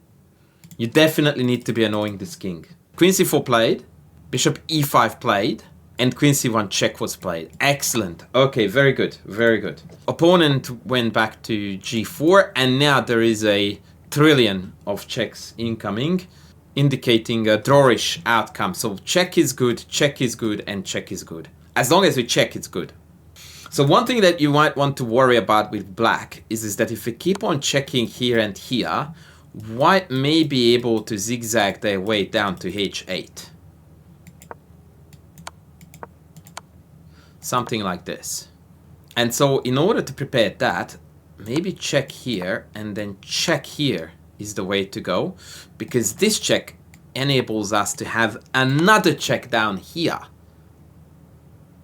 You definitely need to be annoying this king. Queen c4 played. Bishop e5 played. And queen c1 check was played. Excellent. Okay, very good. Very good. Opponent went back to g4. And now there is a trillion of checks incoming, indicating a drawish outcome. So check is good, and check is good. As long as we check, it's good. So one thing that you might want to worry about with black is that if we keep on checking here and here, white may be able to zigzag their way down to h8. Something like this. And so in order to prepare that, maybe check here and then check here is the way to go, because this check enables us to have another check down here.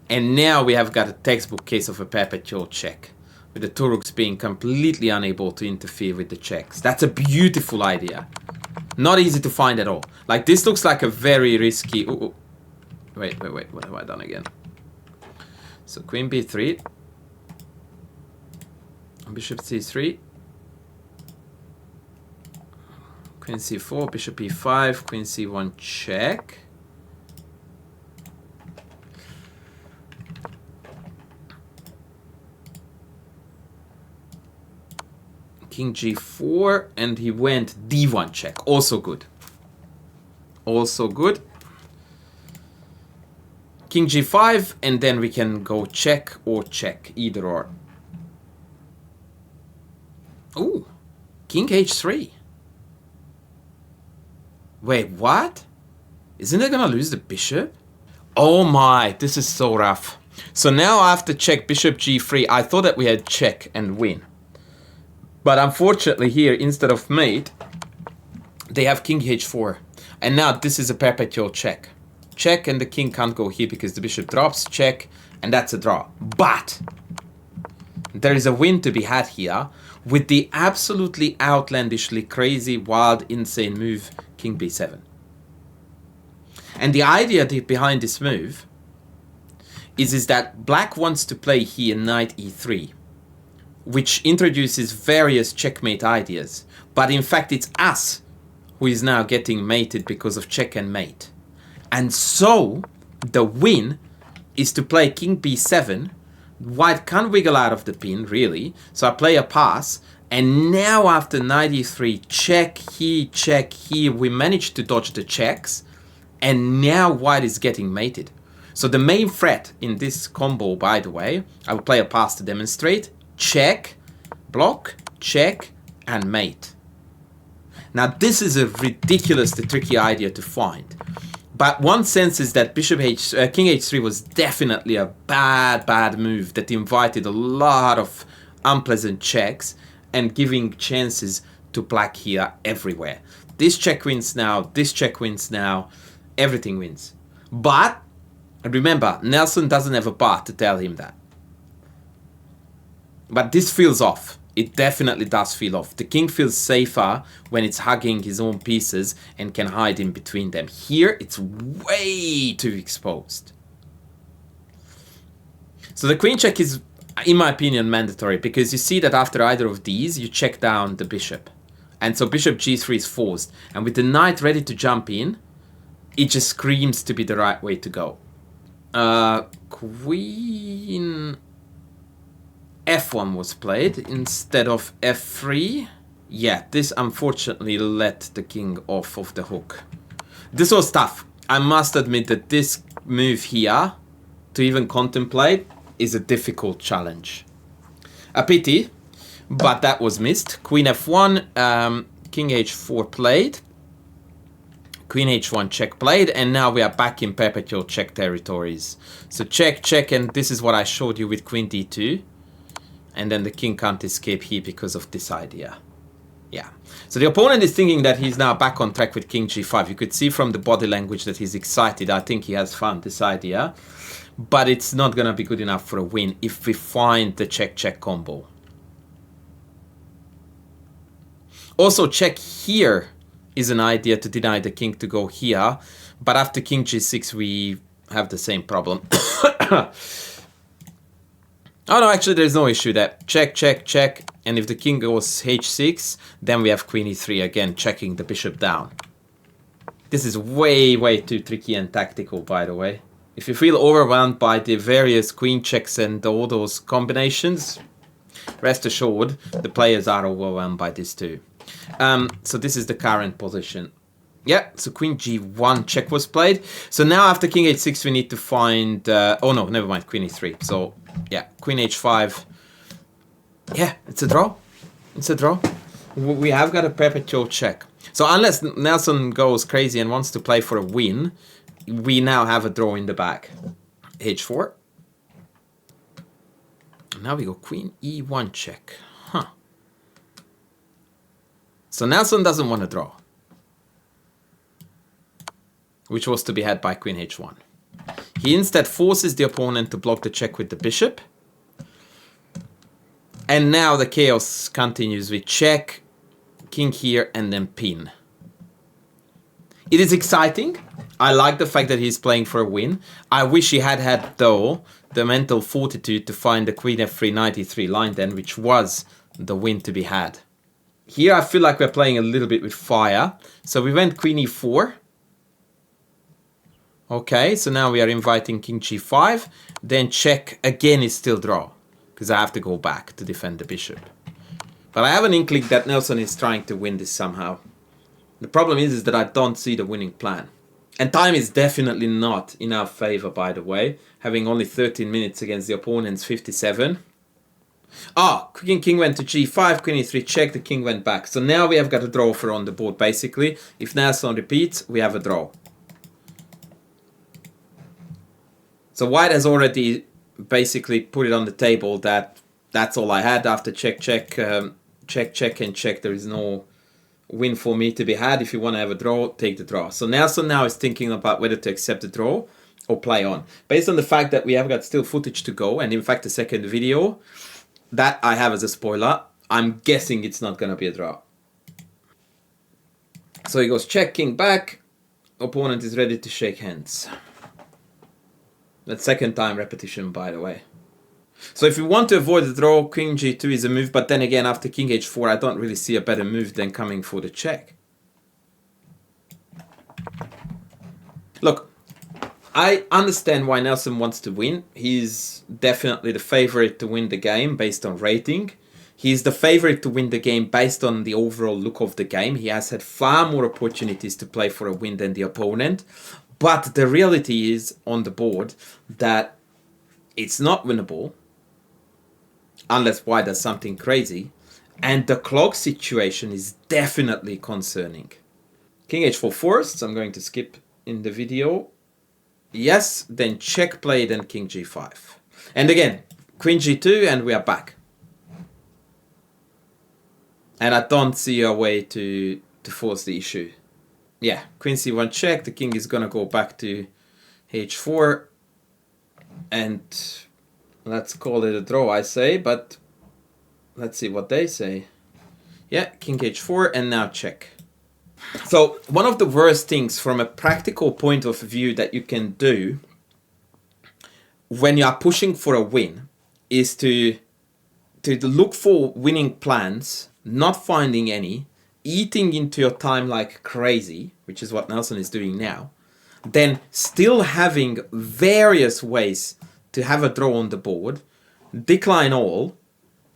And now we have got a textbook case of a perpetual check, with the two rooks being completely unable to interfere with the checks. That's a beautiful idea. Not easy to find at all. Like this looks like a very risky... Ooh. Wait, what have I done again? So queen b3, bishop c3, queen c4, bishop e5, queen c1 check. King g4, and he went d1 check. Also good. Also good. King g5, and then we can go check or check, either or. Ooh, king h3. Wait, what? Isn't it gonna lose the bishop? Oh my, this is so rough. So now after check bishop g3, I thought that we had check and win. But unfortunately here, instead of mate, they have king h4. And now this is a perpetual check. check, and the king can't go here because the bishop drops, check, and that's a draw. But there is a win to be had here with the absolutely outlandishly crazy, wild, insane move, king b7. And the idea behind this move is that black wants to play here knight e3, which introduces various checkmate ideas. But in fact, it's us who is now getting mated because of check and mate. And so the win is to play king b7. White can't wiggle out of the pin, really. So I play a pass. And now after knight e3, check here, we managed to dodge the checks. And now white is getting mated. So the main threat in this combo, by the way, I will play a pass to demonstrate. Check, block, check, and mate. Now this is a ridiculously tricky idea to find. But one sense is that king h3 was definitely a bad move that invited a lot of unpleasant checks and giving chances to black here everywhere. This check wins now, this check wins now, everything wins. But remember, Nelson doesn't have a bar to tell him that. But this feels off. It definitely does feel off. The king feels safer when it's hugging his own pieces and can hide in between them. Here, it's way too exposed. So the queen check is, in my opinion, mandatory, because you see that after either of these, you check down the bishop. And so bishop g3 is forced. And with the knight ready to jump in, it just screams to be the right way to go. Queen f1 was played instead of f3. Yeah, this unfortunately let the king off of the hook. This was tough. I must admit that this move here, to even contemplate, is a difficult challenge. A pity, but that was missed. Queen f1, king h4 played. Queen h1 check played, and now we are back in perpetual check territories. So check, and this is what I showed you with queen d2. And then the king can't escape here because of this idea. Yeah. So the opponent is thinking that he's now back on track with king g5. You could see from the body language that he's excited. I think he has fun, this idea. But it's not going to be good enough for a win if we find the check-check combo. Also, check here is an idea to deny the king to go here. But after king g6, we have the same problem. Oh no, actually there's no issue there. Check, and if the king goes h6, then we have queen e3 again, checking the bishop down. This is way too tricky and tactical, by the way. If you feel overwhelmed by the various queen checks and all those combinations, rest assured, the players are overwhelmed by this too. So this is the current position. Yeah, so queen g1 check was played. So now after king h6 we need to find... oh no, never mind, queen e3. So yeah, queen h5. Yeah, it's a draw. It's a draw. We have got a perpetual check. So unless Nelson goes crazy and wants to play for a win, we now have a draw in the back. h4. Now we go queen e1 check. Huh. So Nelson doesn't want to draw, which was to be had by queen h1. He instead forces the opponent to block the check with the bishop. And now the chaos continues with check, king here, and then pin. It is exciting. I like the fact that he's playing for a win. I wish he had had, though, the mental fortitude to find the queen f3, knight e3 line then, which was the win to be had. Here I feel like we're playing a little bit with fire. So we went queen e4. Okay, so now we are inviting king g5. Then check again is still draw, because I have to go back to defend the bishop. But I have an inkling that Nelson is trying to win this somehow. The problem is that I don't see the winning plan. And time is definitely not in our favor, by the way. Having only 13 minutes against the opponent's 57. Ah, king went to g5, queen e3 check, the king went back. So now we have got a draw for on the board, basically. If Nelson repeats, we have a draw. So white has already basically put it on the table that that's all I had after check, and check. There is no win for me to be had. If you want to have a draw, take the draw. So Nelson now is thinking about whether to accept the draw or play on. Based on the fact that we have got still footage to go, and in fact the second video that I have as a spoiler, I'm guessing it's not going to be a draw. So he goes check, king back. Opponent is ready to shake hands. That's second time repetition, by the way. So if you want to avoid the draw, Queen G2 is a move, but then again, after King H4, I don't really see a better move than coming for the check. Look, I understand why Nelson wants to win. He's definitely the favorite to win the game based on rating. He's the favorite to win the game based on the overall look of the game. He has had far more opportunities to play for a win than the opponent. But the reality is on the board that it's not winnable unless White does something crazy. And the clock situation is definitely concerning. King H4 first. I'm going to skip in the video. Yes, then check play, then King G5. And again, Queen G2, and we are back. And I don't see a way to force the issue. Yeah, Queen C1 check. The king is going to go back to H4. And let's call it a draw, I say. But let's see what they say. Yeah, King H4 and now check. So one of the worst things from a practical point of view that you can do when you are pushing for a win is to look for winning plans, not finding any, eating into your time like crazy, which is what Nelson is doing now, then still having various ways to have a draw on the board, decline all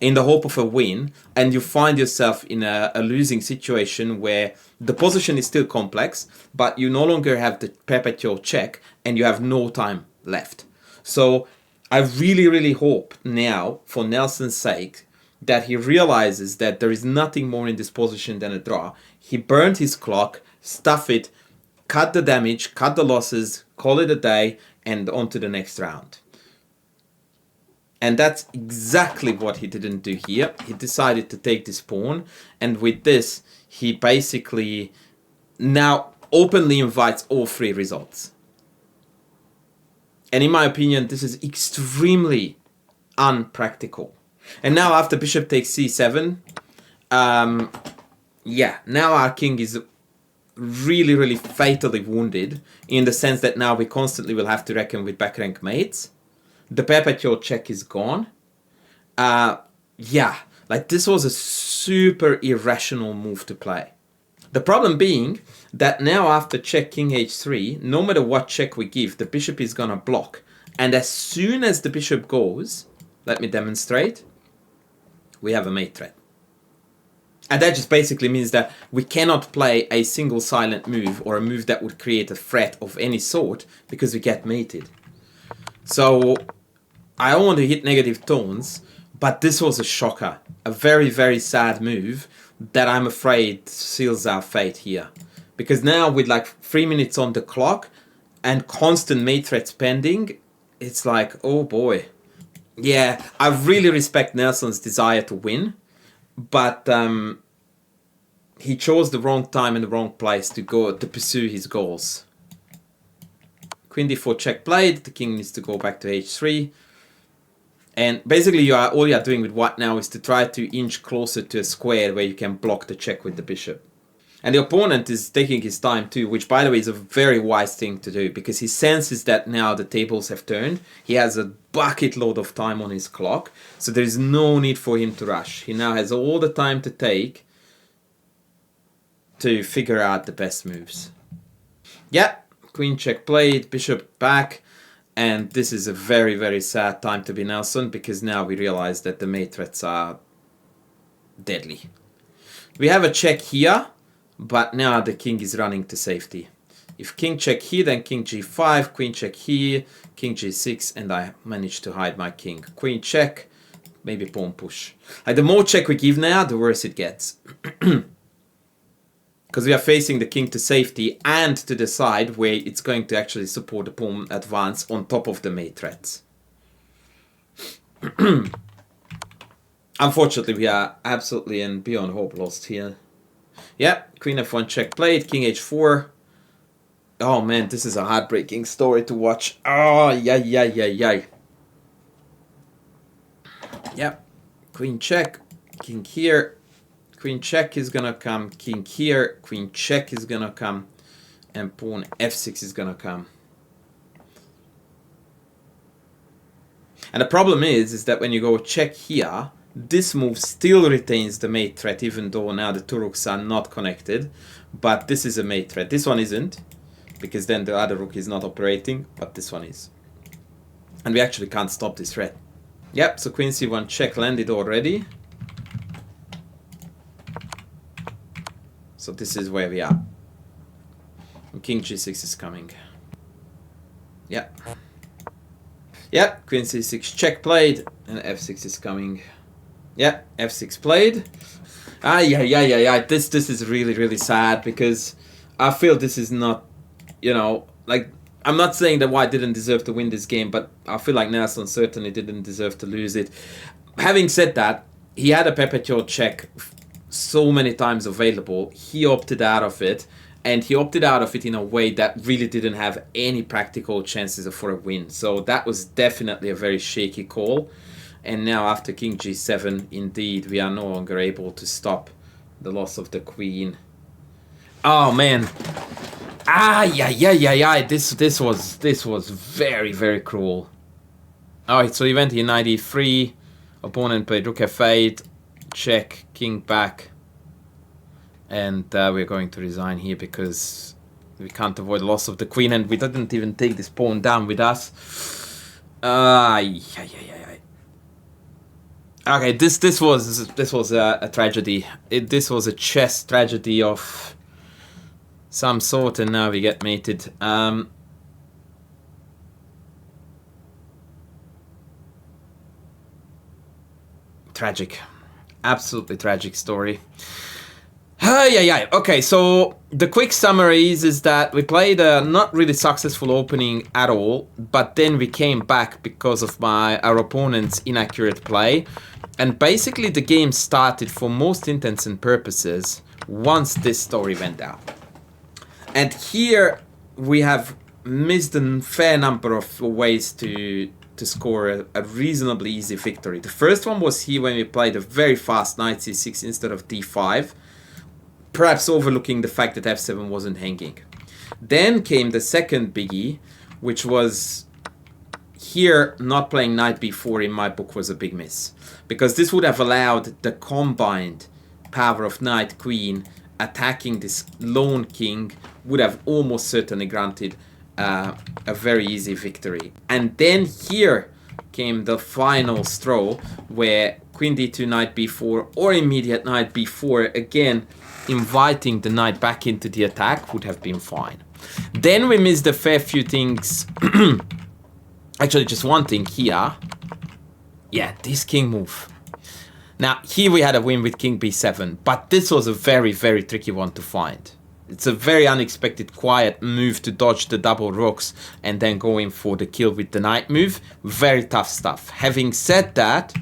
in the hope of a win, and you find yourself in a losing situation where the position is still complex, but you no longer have the perpetual check and you have no time left. So I really, really hope now, for Nelson's sake, that he realizes that there is nothing more in this position than a draw. He burned his clock, stuff it, cut the damage, cut the losses, call it a day, and on to the next round. And that's exactly what he didn't do here. He decided to take this pawn, and with this, he basically now openly invites all three results. And in my opinion, this is extremely unpractical. And now after bishop takes c7, yeah, now our king is really, really fatally wounded in the sense that now we constantly will have to reckon with back rank mates. The perpetual check is gone. Yeah, like this was a super irrational move to play. The problem being that now after check king h3, no matter what check we give, the bishop is gonna block. And as soon as the bishop goes, let me demonstrate, we have a mate threat. And that just basically means that we cannot play a single silent move or a move that would create a threat of any sort because we get mated. So I don't want to hit negative tones, but this was a shocker. A very, very sad move that I'm afraid seals our fate here. Because now with like 3 minutes on the clock and constant mate threats pending, it's like, oh boy. Yeah, I really respect Nelson's desire to win, but he chose the wrong time and the wrong place to pursue his goals. Queen d4 check played, the king needs to go back to h3. And basically all you're doing with white now is to try to inch closer to a square where you can block the check with the bishop. And the opponent is taking his time too, which by the way is a very wise thing to do because he senses that now the tables have turned. He has a bucket load of time on his clock, so there is no need for him to rush. He now has all the time to take to figure out the best moves. Yeah, queen check played, bishop back. And this is a very, very sad time to be Nelson because now we realize that the mate threats are deadly. We have a check here, but now the king is running to safety. If king check here, then king g5, queen check here, king g6, and I managed to hide my king. Queen check, maybe pawn push. Like the more check we give now, the worse it gets. Because we are facing the king to safety and to the side where it's going to actually support the pawn advance on top of the mate threats. Unfortunately, we are absolutely and beyond hope lost here. Yep, queen f1 check played, king h4. Oh man, this is a heartbreaking story to watch. Oh, yeah. Yep, queen check, king here, queen check is gonna come, king here, queen check is gonna come, and pawn f6 is gonna come. And the problem is that when you go check here, this move still retains the mate threat, even though now the two rooks are not connected. But this is a mate threat. This one isn't, because then the other rook is not operating, but this one is. And we actually can't stop this threat. Yep, so queen c1 check landed already. So this is where we are. And king g6 is coming. Yep. Yep, queen c6 check played, and f6 is coming. Yep, f6 played. Yeah. This is really sad, because I feel this is not, you know, like, I'm not saying that White didn't deserve to win this game, but I feel like Nelson certainly didn't deserve to lose it. Having said that, he had a Perpetual check so many times available. He opted out of it, and he opted out of it in a way that really didn't have any practical chances for a win. So that was definitely a very shaky call. And now after king g7, indeed, we are no longer able to stop the loss of the queen. Oh man. Yeah. This was very cruel. Alright, so he went here knight e3. Opponent played rook f8. Check, king back. And we're going to resign here because we can't avoid the loss of the queen, and we didn't even take this pawn down with us. Yeah. Okay, this was a tragedy. This was a chess tragedy of some sort, and now we get mated. Tragic, absolutely tragic story. Yeah. Okay, so the quick summary is that we played a not really successful opening at all, but then we came back because of our opponent's inaccurate play, and basically the game started for most intents and purposes once this story went down. And here we have missed a fair number of ways to score a reasonably easy victory. The first one was here when we played a very fast knight c6 instead of d5. Perhaps overlooking the fact that f7 wasn't hanging. Then came the second biggie, which was here not playing knight b4 in my book was a big miss. Because this would have allowed the combined power of knight queen attacking this lone king, would have almost certainly granted a very easy victory. And then here came the final straw, where queen d2, knight b4, or immediate knight b4, again inviting the knight back into the attack would have been fine. Then we missed a fair few things. Actually, just one thing here. Yeah, this king move. Now, here we had a win with king b7, but this was a very tricky one to find. It's a very unexpected, quiet move to dodge the double rooks and then going for the kill with the knight move. Very tough stuff. Having said that,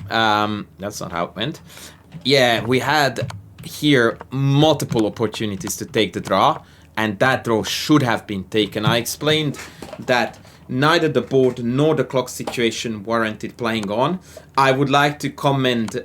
that's not how it went. Yeah, we had here multiple opportunities to take the draw, and that draw should have been taken. I explained that neither the board nor the clock situation warranted playing on. I would like to commend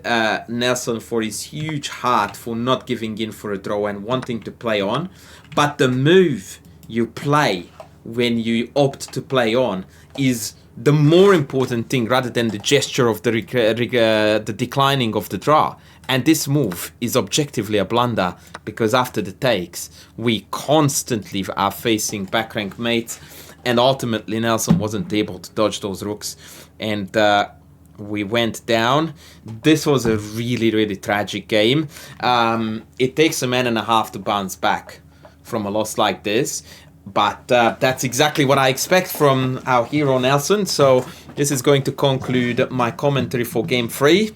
Nelson for his huge heart for not giving in for a draw and wanting to play on. But the move you play when you opt to play on is the more important thing rather than the gesture of the declining of the draw. And this move is objectively a blunder, because after the takes, we constantly are facing back rank mates, and ultimately Nelson wasn't able to dodge those rooks, and we went down. This was a really tragic game. It takes a man and a half to bounce back from a loss like this, but that's exactly what I expect from our hero Nelson. So this is going to conclude my commentary for game 3.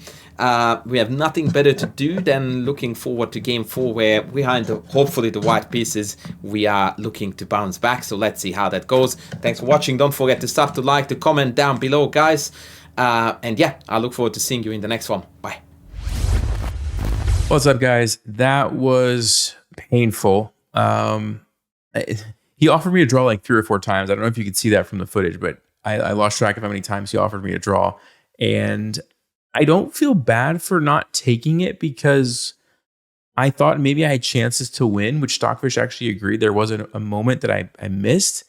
We have nothing better to do than looking forward to game 4, where behind hopefully the white pieces we are looking to bounce back. So let's see how that goes. Thanks for watching. Don't forget to like, to comment down below, guys. And yeah, I look forward to seeing you in the next one. Bye. What's up, guys? That was painful. He offered me a draw like 3 or 4 times. I don't know if you could see that from the footage, but I lost track of how many times he offered me a draw. And I don't feel bad for not taking it because I thought maybe I had chances to win, which Stockfish actually agreed. There was a moment that I missed.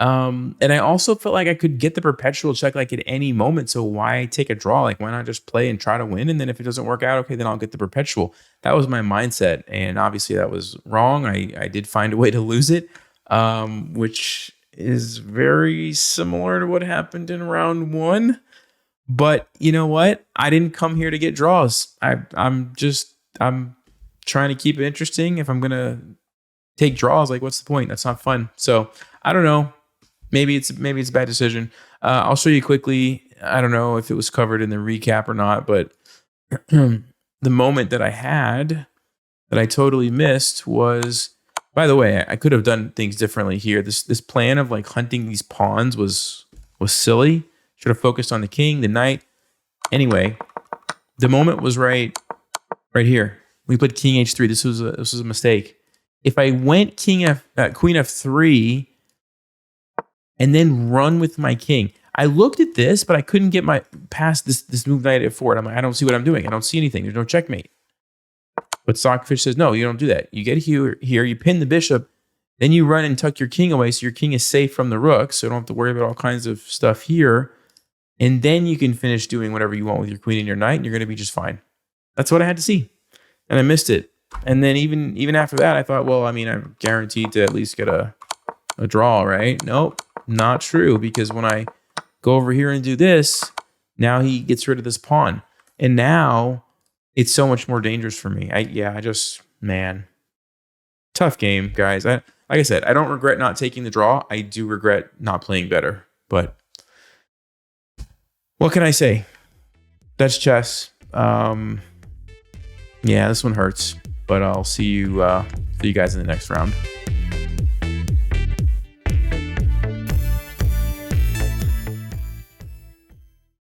And I also felt like I could get the perpetual check like at any moment. So why take a draw? Like, why not just play and try to win? And then if it doesn't work out, okay, then I'll get the perpetual. That was my mindset. And obviously that was wrong. I did find a way to lose it, which is very similar to what happened in round 1. But you know what? I didn't come here to get draws. I'm trying to keep it interesting. If I'm going to take draws, like, what's the point? That's not fun. So I don't know. Maybe it's a bad decision. I'll show you quickly. I don't know if it was covered in the recap or not, but the moment that I had that I totally missed was, by the way, I could have done things differently here. This plan of like hunting these pawns was silly. Should have focused on the king, the knight. Anyway, the moment was right here. We put king h3. This was a mistake. If I went queen f3 and then run with my king, I looked at this, but I couldn't get my past this move knight at 4. I'm like, I don't see what I'm doing. I don't see anything. There's no checkmate. But Stockfish says, no, you don't do that. You get here, you pin the bishop, then you run and tuck your king away so your king is safe from the rook, so you don't have to worry about all kinds of stuff here. And then you can finish doing whatever you want with your queen and your knight, and you're going to be just fine. That's what I had to see. And I missed it. And then even after that, I thought, well, I mean, I'm guaranteed to at least get a draw, right? Nope, not true. Because when I go over here and do this, now he gets rid of this pawn. And now it's so much more dangerous for me. Man, tough game, guys. Like I said, I don't regret not taking the draw. I do regret not playing better. But what can I say? That's chess. Yeah, this one hurts. But I'll see you guys in the next round.